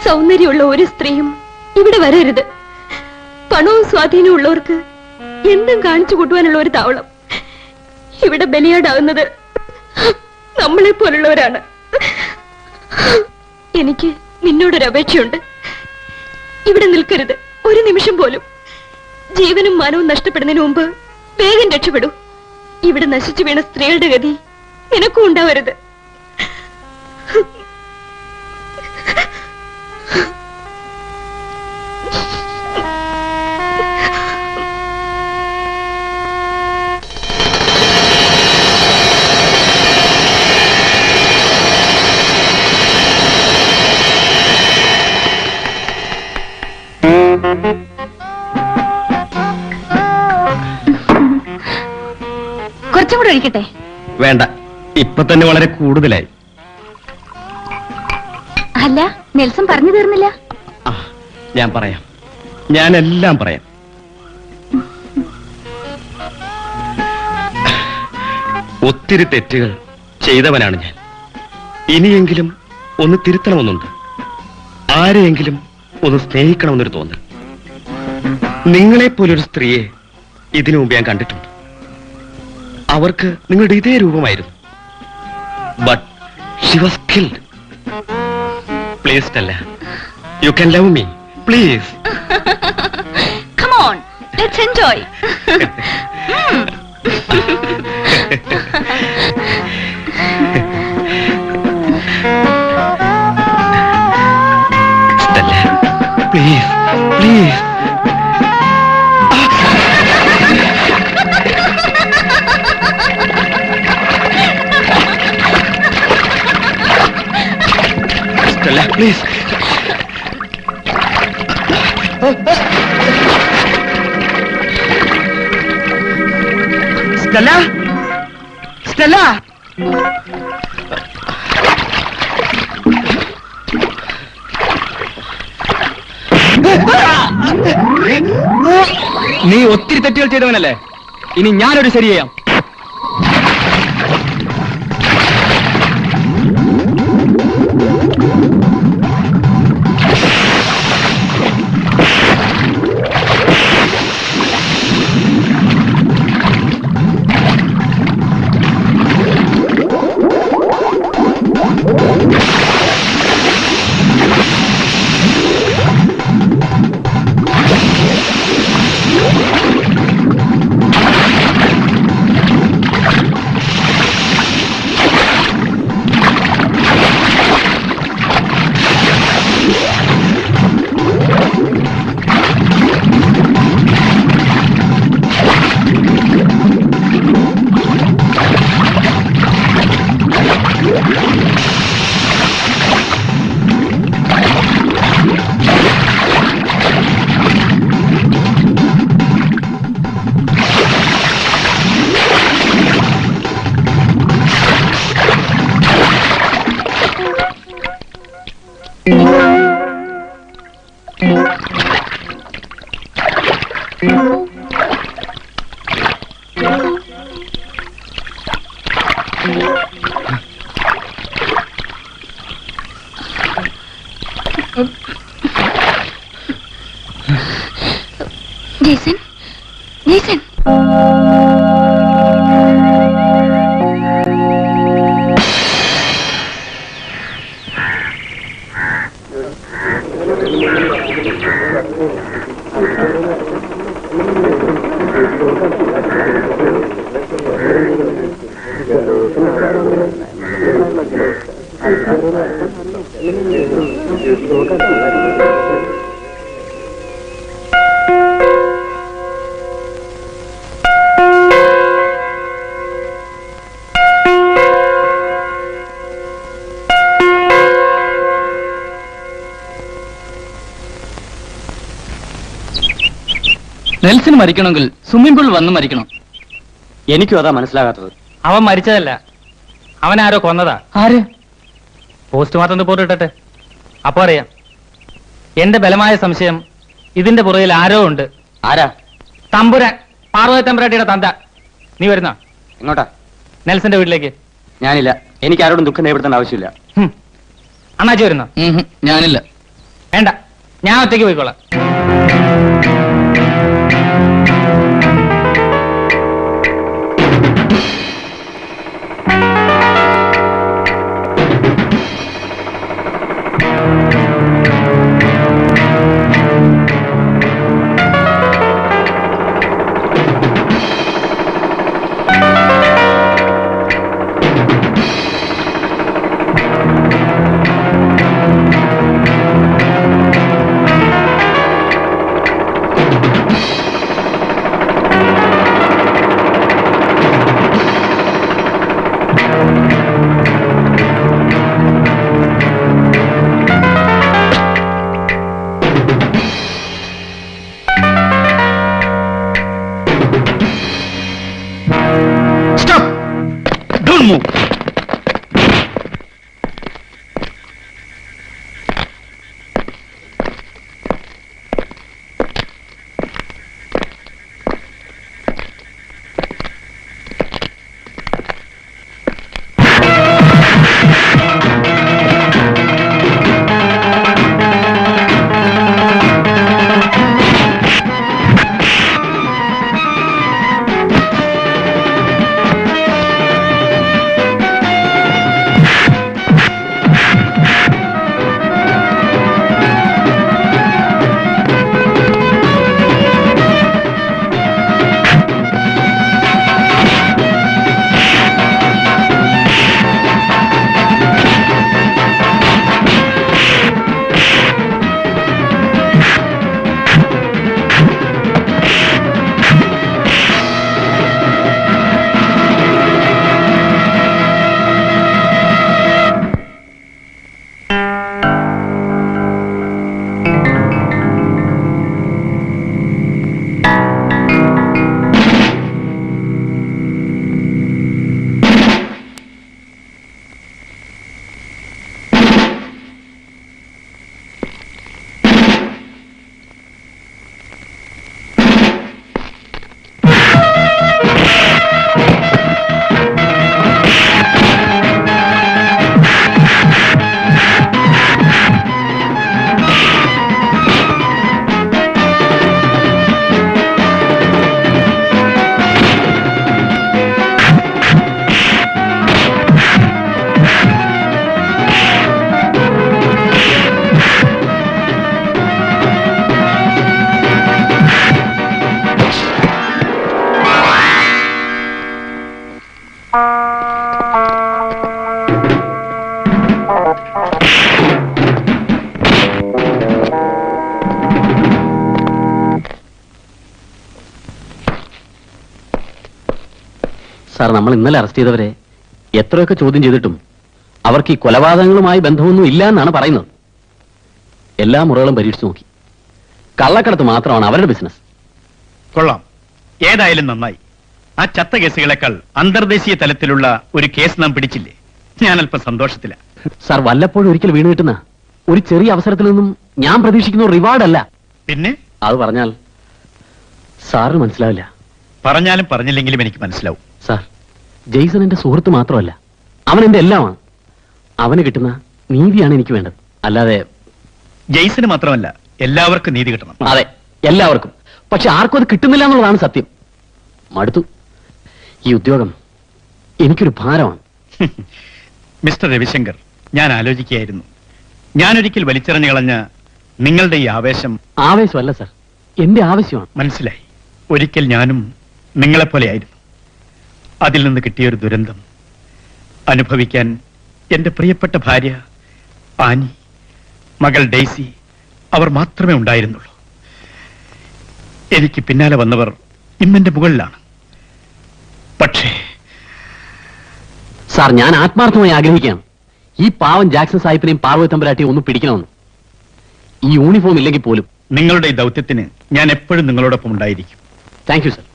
സൗന്ദര്യമുള്ള ഒരു സ്ത്രീയും ഇവിടെ വരരുത്. പണവും സ്വാധീനവും ഉള്ളവർക്ക് എന്തും കാണിച്ചു കൂട്ടുവാനുള്ള ഒരു താവളം. ഇവിടെ ബലിയാടാവുന്നത് നമ്മളെ പോലുള്ളവരാണ്. എനിക്ക് നിന്നോടൊരു അപേക്ഷയുണ്ട്. ഇവിടെ നിൽക്കരുത് ഒരു നിമിഷം പോലും. ജീവനും മാനവും നഷ്ടപ്പെടുന്നതിന് മുമ്പ് വേഗം രക്ഷപ്പെടൂ. ഇവിടെ നശിച്ചു വീണ സ്ത്രീകളുടെ ഗതി നിനക്കും ഉണ്ടാവരുത്. കുറച്ചും കൂടെ ഒഴിക്കട്ടെ? വേണ്ട, ഇപ്പൊ തന്നെ വളരെ കൂടുതലായി. അല്ല, നെൽസൺ പറഞ്ഞു തീർന്നില്ല. ഞാൻ പറയാം, ഞാനെല്ലാം പറയാം. ഒത്തിരി തെറ്റുകൾ ചെയ്തവനാണ് ഞാൻ. ഇനിയെങ്കിലും ഒന്ന് തിരുത്തണമെന്നുണ്ട്. ആരെയെങ്കിലും ഒന്ന് സ്നേഹിക്കണമെന്നൊരു തോന്നൽ. നിങ്ങളെപ്പോലൊരു സ്ത്രീയെ ഇതിനു മുമ്പ് ഞാൻ കണ്ടിട്ടുണ്ട്. അവർക്ക് നിങ്ങളുടെ ഇതേ രൂപമായിരുന്നു. But she was killed. Please Stella, you can love me, please. Come on, let's enjoy. Stella, please, please. Stella, please. Stella, Stella. നീ ഒത്തിരി തെറ്റുകൾ ചെയ്തവനല്ലേ? ഇനി ഞാനൊരു ശരി ചെയ്യാം. Jason, Jason. നെൽസൺ മരിക്കണമെങ്കിൽ സ്വിമ്മിംഗ് പൂളിൽ വന്ന് മരിക്കണം. എനിക്കും അതാ മനസ്സിലാകാത്തത്. അവൻ മരിച്ചതല്ല, അവനാരോ കൊന്നതാ. ആര്? പോസ്റ്റ്മോർട്ടം റിപ്പോർട്ട് ഇട്ടട്ടെ, അപ്പൊ അറിയാം. എന്റെ ബലമായ സംശയം ഇതിന്റെ പുറകിൽ ആരോ ഉണ്ട്. ആരാ? തമ്പുരാൻ, പാർവതി തമ്പുരാട്ടിയുടെ തന്ത. നീ വരുന്ന എങ്ങോട്ടാ? നെൽസന്റെ വീട്ടിലേക്ക്. ഞാനില്ല, എനിക്ക് ആരോടും ദുഃഖം നേരിടുത്തേണ്ട ആവശ്യമില്ല. അണ്ണാച്ചി വരുന്ന? ഞാനില്ല. വേണ്ട, ഞാൻ ഒറ്റയ്ക്ക് പോയിക്കോളാം. സാർ, നമ്മൾ ഇന്നലെ അറസ്റ്റ് ചെയ്തവരെ എത്രയൊക്കെ ചോദ്യം ചെയ്തിട്ടും അവർക്ക് ഈ കൊലപാതകങ്ങളുമായി ബന്ധമൊന്നും ഇല്ല എന്നാണ് പറയുന്നത്. എല്ലാ മുറകളും പരീക്ഷിച്ചു നോക്കി. കള്ളക്കടത്ത് മാത്രമാണ് അവരുടെ ബിസിനസ്. കൊള്ളാം, ഏതായാലും നന്നായി. ആ ചത്ത കേസുകളെക്കാൾ അന്തർദേശീയ തലത്തിലുള്ള ഒരു കേസ് നാം പിടിച്ചില്ലേ? ഞാൻ അല്പം സന്തോഷത്തില. സാർ, വല്ലപ്പോഴും ഒരിക്കൽ വീണ് കിട്ടുന്ന ഒരു ചെറിയ അവസരത്തിൽ നിന്നും ഞാൻ പ്രതീക്ഷിക്കുന്ന ഒരു റിവാർഡ് അല്ല. പിന്നെ അത് പറഞ്ഞാൽ സാറിന് മനസ്സിലാവില്ല. പറഞ്ഞാലും പറഞ്ഞില്ലെങ്കിലും എനിക്ക് മനസ്സിലാവും. സാർ, ജെയ്സൺ എന്റെ സുഹൃത്ത് മാത്രമല്ല, അവൻ എന്റെ എല്ലാമാണ്. അവന് കിട്ടുന്ന നീതിയാണ് എനിക്ക് വേണ്ടത്, അല്ലാതെ... ജെയ്സന് മാത്രമല്ല, എല്ലാവർക്കും നീതി കിട്ടണം. അതെ, എല്ലാവർക്കും. പക്ഷെ ആർക്കും അത് കിട്ടുന്നില്ല എന്നുള്ളതാണ് സത്യം. മടുത്തു. ഈ ഉദ്യോഗം എനിക്കൊരു ഭാരമാണ്. മിസ്റ്റർ രവിശങ്കർ, ഞാൻ ആലോചിക്കുകയായിരുന്നു, ഞാനൊരിക്കൽ വലിച്ചെറിഞ്ഞു കളഞ്ഞ നിങ്ങളുടെ ഈ ആവേശം... ആവേശമല്ല സാർ, എന്റെ ആവശ്യമാണ്. മനസ്സിലായി. ഒരിക്കൽ ഞാനും നിങ്ങളെപ്പോലെയായിരുന്നു. അതിൽ നിന്ന് കിട്ടിയൊരു ദുരന്തം അനുഭവിക്കാൻ എന്റെ പ്രിയപ്പെട്ട ഭാര്യ ആനി, മകൾ ഡെയ്സി, അവർ മാത്രമേ ഉണ്ടായിരുന്നുള്ളൂ. എനിക്ക് പിന്നാലെ വന്നവർ ഇന്നെന്റെ മുകളിലാണ്. പക്ഷേ സാർ, ഞാൻ ആത്മാർത്ഥമായി ആഗ്രഹിക്കുകയാണ് ഈ പാവം ജാക്സൺ സാഹിബിനെയും പാർവതി തമ്പുരാട്ടിയും ഒന്ന് പിടിക്കണമെന്ന്. ഈ യൂണിഫോം ഇല്ലെങ്കിൽ പോലും. നിങ്ങളുടെ ഈ ദൗത്യത്തിന് ഞാൻ എപ്പോഴും നിങ്ങളോടൊപ്പം ഉണ്ടായിരിക്കും. Thank you sir.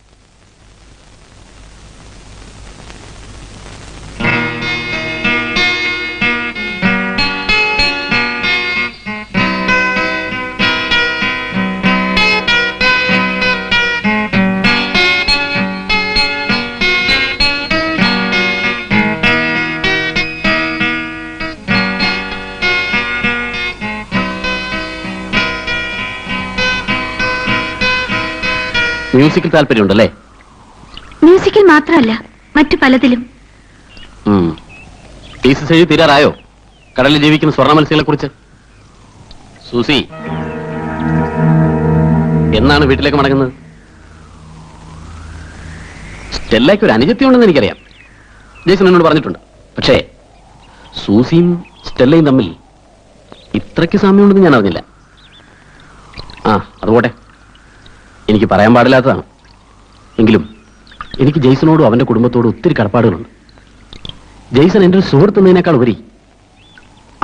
മ്യൂസിക്കിൽ താല്പര്യമുണ്ടല്ലേ? മ്യൂസിക്കിൽ മാത്രമല്ല, മറ്റു പലതിലും. തീസിസ് എഴുതി തീരാറായോ കടലിൽ ജീവിക്കുന്ന സ്വർണ്ണ മത്സ്യങ്ങളെ കുറിച്ച്? സൂസി, എന്നാണ് വീട്ടിലേക്ക് മടങ്ങുന്നത്? സ്റ്റെല്ലയ്ക്ക് ഒരു അനുജത്തിയുണ്ടെന്ന് എനിക്കറിയാം, ജേസൺ എന്നോട് പറഞ്ഞിട്ടുണ്ട്. പക്ഷേ സൂസിയും സ്റ്റെല്ലയും തമ്മിൽ ഇത്രയ്ക്ക് സാമ്യമുണ്ടെന്ന് ഞാൻ അറിഞ്ഞില്ല. അതുപോട്ടെ, എനിക്ക് പറയാൻ പാടില്ലാത്തതാണ്. എങ്കിലും എനിക്ക് ജെയ്സണോടും അവന്റെ കുടുംബത്തോടും ഒത്തിരി കടപ്പാടുകളുണ്ട്. ജെയ്സൺ എൻ്റെ ഒരു സുഹൃത്ത് എന്നതിനേക്കാൾ ഉപരി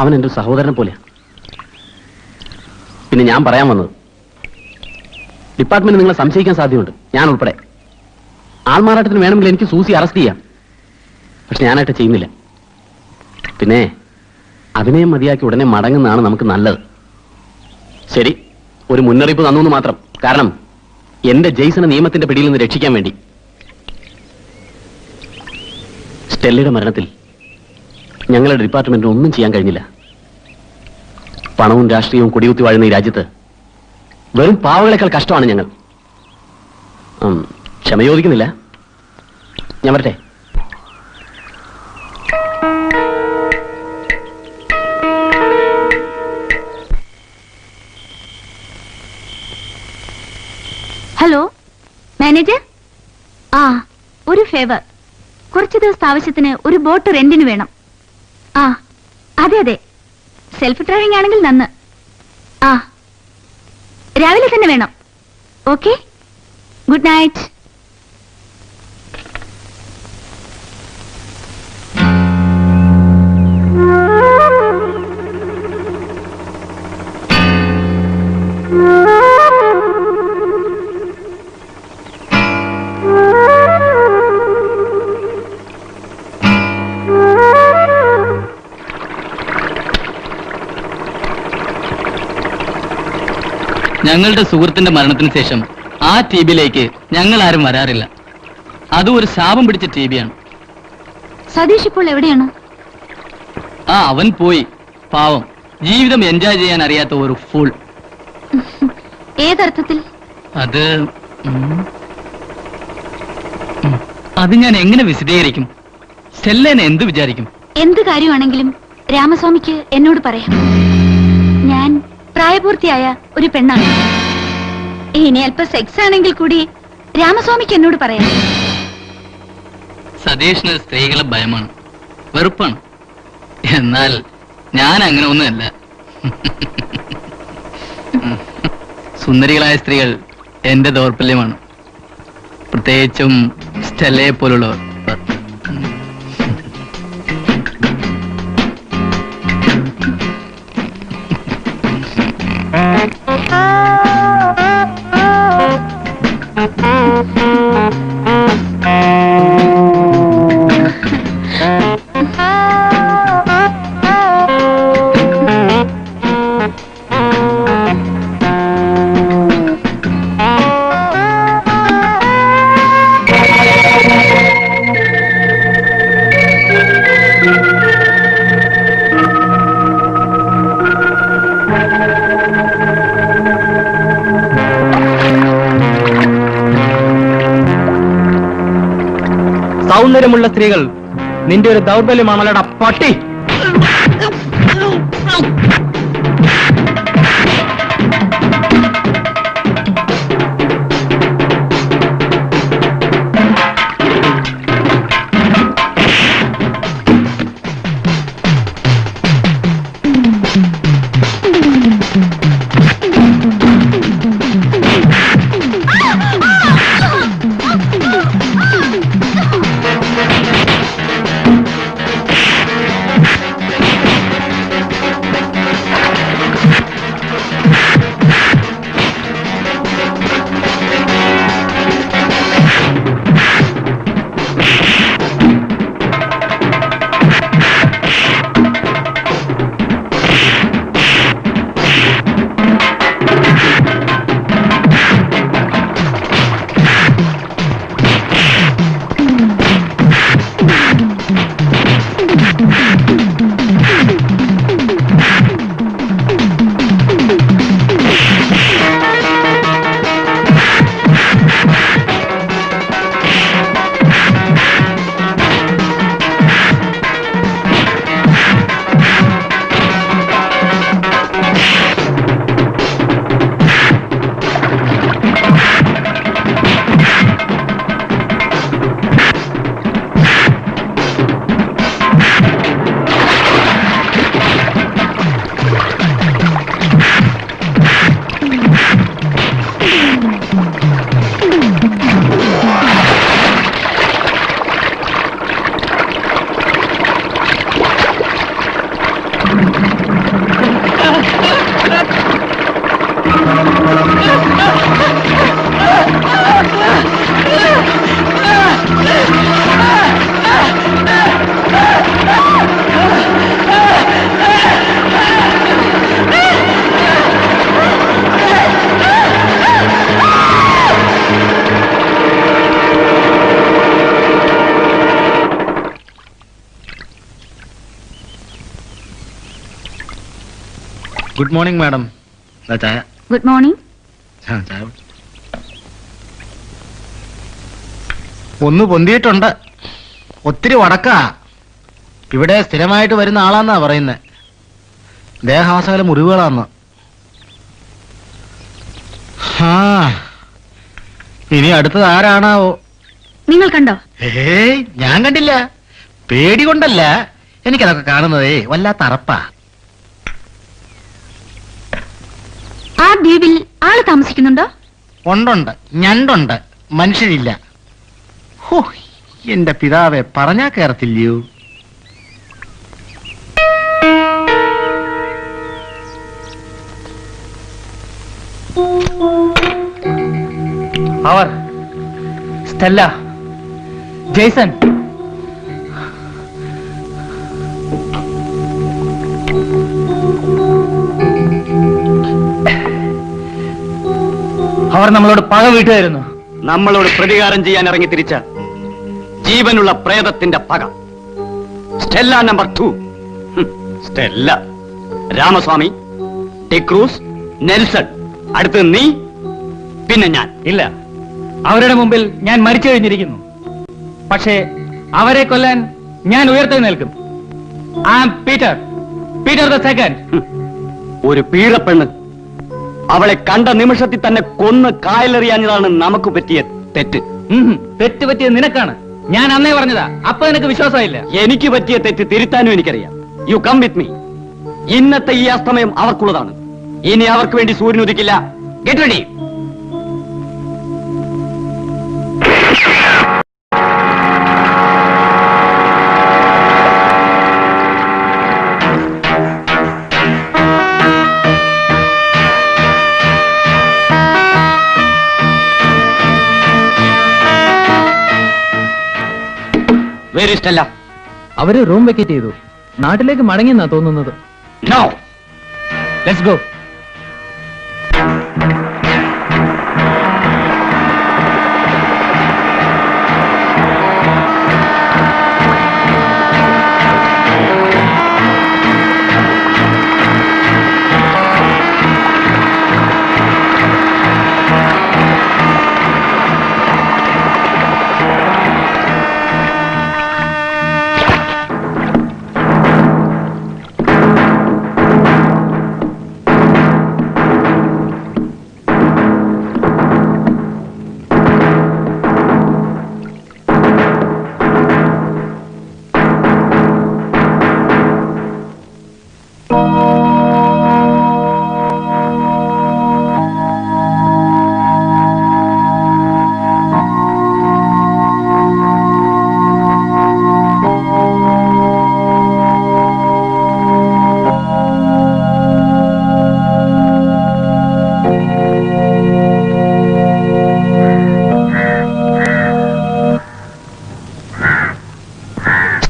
അവൻ എൻ്റെ ഒരു സഹോദരനെ പോലെയാണ്. പിന്നെ ഞാൻ പറയാൻ വന്നത്, ഡിപ്പാർട്ട്മെന്റ് നിങ്ങളെ സംശയിക്കാൻ സാധ്യതയുണ്ട്, ഞാൻ ഉൾപ്പെടെ. ആൾമാറാട്ടത്തിന് വേണമെങ്കിൽ എനിക്ക് സൂസി അറസ്റ്റ് ചെയ്യാം, പക്ഷെ ഞാനായിട്ട് ചെയ്യുന്നില്ല. പിന്നെ അഭിനയം മതിയാക്കി ഉടനെ മടങ്ങുന്നതാണ് നമുക്ക് നല്ലത്. ശരി, ഒരു മുന്നറിയിപ്പ് തന്നു എന്ന് മാത്രം. കാരണം എന്റെ ജെയ്സനെ നിയമത്തിന്റെ പിടിയിൽ നിന്ന് രക്ഷിക്കാൻ വേണ്ടി. സ്റ്റെല്ലയുടെ മരണത്തിൽ ഞങ്ങളുടെ ഡിപ്പാർട്ട്മെന്റിന് ഒന്നും ചെയ്യാൻ കഴിഞ്ഞില്ല. പണവും രാഷ്ട്രീയവും കൊടികുത്തി വാഴുന്ന ഈ രാജ്യത്ത് വെറും പാവകളെക്കാൾ കഷ്ടമാണ് ഞങ്ങൾ. ക്ഷമ ചോദിക്കുന്നില്ല, ഞാൻ വരട്ടെ. ഹലോ മാനേജർ, ഒരു ഫേവർ. കുറച്ച് ദിവസത്തെ ആവശ്യത്തിന് ഒരു ബോട്ട് റെന്റിന് വേണം. അതെ അതെ, സെൽഫ് ഡ്രൈവിംഗ് ആണെങ്കിൽ നന്ന്. രാവിലെ തന്നെ വേണം. Okay, good night. ഞങ്ങളുടെ സുഹൃത്തിന്റെ മരണത്തിന് ശേഷം ആ ടിവിയിലേക്ക് ഞങ്ങൾ ആരും വരാറില്ല. അതും ഒരു ശാപം പിടിച്ച ടിവിയാണ്. സതീഷ് ഇപ്പോൾ എവിടെയാണ്? അവൻ പോയി. പാവം, ജീവിതം എൻജോയ് ചെയ്യാൻ അറിയാത്ത ഒരു ഫുൾ. ഏതർത്ഥത്തിൽ? അത് ഞാൻ എങ്ങനെ വിശദീകരിക്കും? സ്റ്റെല്ലേനെ എന്ത് വിചാരിക്കും? എന്ത് കാര്യമാണെങ്കിലും രാമസ്വാമിക്ക് എന്നോട് പറയാം. ഞാൻ പ്രായപൂർത്തിയായ ഒരു പെണ്ണാണ്. ഇനി അല്പം സെക്സ് ആണെങ്കിൽ കൂടി രാമസ്വാമിക്ക് എന്നോട് പറയാം. സതീഷിന് സ്ത്രീകളെ ഭയമാണ്, വെറുപ്പാണ്. എന്നാൽ ഞാൻ അങ്ങനെ ഒന്നുമല്ല. സുന്ദരികളായ സ്ത്രീകൾ എന്റെ ദൗർബല്യമാണ്, പ്രത്യേകിച്ചും സ്റ്റെല്ലയെ പോലുള്ളവർ. സൗന്ദര്യമുള്ള സ്ത്രീകൾ നിന്റെ ഒരു ദൗർബല്യമാണല്ലടാ പട്ടി. Good morning madam. ചായ. Good morning. ചായ. ഒന്ന് പൊന്തിയിട്ടുണ്ട്. ഒത്തിരി വടക്കാ. ഇവിടെ സ്ഥിരമായിട്ട് വരുന്ന ആളാന്നാ പറയുന്നത്. ദേഹാസകല മുറിവുകളാന്ന്. ഇനി അടുത്തത് ആരാണാവോ? നിങ്ങൾ കണ്ടോ? ഏയ്, ഞാൻ കണ്ടില്ല. പേടി കൊണ്ടല്ല, എനിക്കതൊക്കെ കാണുന്നതേ വല്ലാത്ത അറപ്പാ. ആ ദ്വീപിൽ ആള് താമസിക്കുന്നുണ്ടോ? ഉണ്ടുണ്ട്, ഞണ്ടുണ്ട്, മനുഷ്യരില്ല. ഹോ, എന്റെ പിതാവെ, പറഞ്ഞാ കേറത്തില്ലയോ? അവർ സ്റ്റെല്ല, ജെയ്സൺ. അവർ നമ്മളോട് പക വീട്ടുമായിരുന്നു. നമ്മളോട് പ്രതികാരം ചെയ്യാൻ ഇറങ്ങി തിരിച്ച ജീവനുള്ള പ്രേതത്തിന്റെ പക. Stella number 2. Stella, Ramaswamy, D'Cruz, Nelson, അടുത്ത് നീ, പിന്നെ ഞാൻ. ഇല്ല, അവരുടെ മുമ്പിൽ ഞാൻ മരിച്ചു കഴിഞ്ഞിരിക്കുന്നു. പക്ഷേ അവരെ കൊല്ലാൻ ഞാൻ ഉയർത്തെഴുന്നേൽക്കും. Peter the second. ഒരു പീറപ്പെണ്ണ്, അവളെ കണ്ട നിമിഷത്തിൽ തന്നെ കൊന്ന് കായലെറിയാഞ്ഞതാണ് നമുക്ക് പറ്റിയ തെറ്റ്. തെറ്റ് പറ്റിയത് നിനക്കാണ്. ഞാൻ അന്നേ പറഞ്ഞതാ, അപ്പൊ നിനക്ക് വിശ്വാസമില്ല. എനിക്ക് പറ്റിയ തെറ്റ് തിരുത്താനും എനിക്കറിയാം. You come with me. ഇന്നത്തെ ഈ അസ്തമയം അവർക്കുള്ളതാണ്. ഇനി അവർക്ക് വേണ്ടി സൂര്യൻ ഉദിക്കില്ല. Get ready. Where is Stella? അവര് റൂം വെക്കേറ്റ് ചെയ്തു. നാട്ടിലേക്ക് മടങ്ങിയെന്നാ തോന്നുന്നത്. No. Let's go.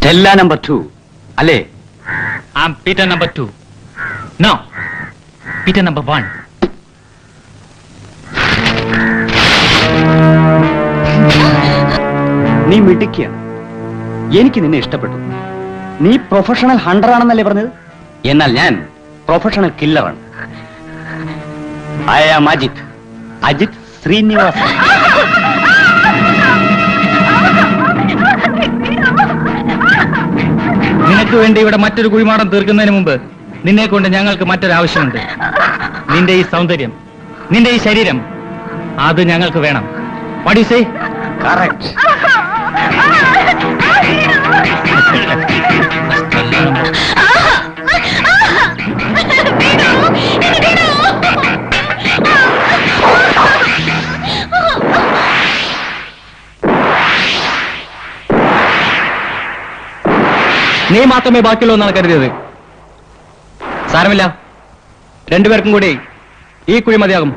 Stella number 2. അല്ലേ? Peter number 2. No, Peter number 1. നീ മിടുക്കിയാണ്. എനിക്ക് നിന്നെ ഇഷ്ടപ്പെട്ടു. നീ പ്രൊഫഷണൽ ഹണ്ടർ ആണെന്നല്ലേ പറഞ്ഞത്? എന്നാൽ ഞാൻ പ്രൊഫഷണൽ കില്ലറാണ്. I am Ajith Srinivasan. നിനക്ക് വേണ്ടി ഇവിടെ മറ്റൊരു കുഴിമാടം തീർക്കുന്നതിന് മുമ്പ് നിന്നെ കൊണ്ട് ഞങ്ങൾക്ക് മറ്റൊരാവശ്യമുണ്ട്. നിന്റെ ഈ സൗന്ദര്യം, നിന്റെ ഈ ശരീരം, അത് ഞങ്ങൾക്ക് വേണം. What do you say? Correct. നീ മാത്രമേ ബാക്കിയുള്ളൂ എന്നാണ് കരുതിയത്. സാരമില്ല, രണ്ടുപേർക്കും കൂടി ഈ കുഴി മതിയാകും.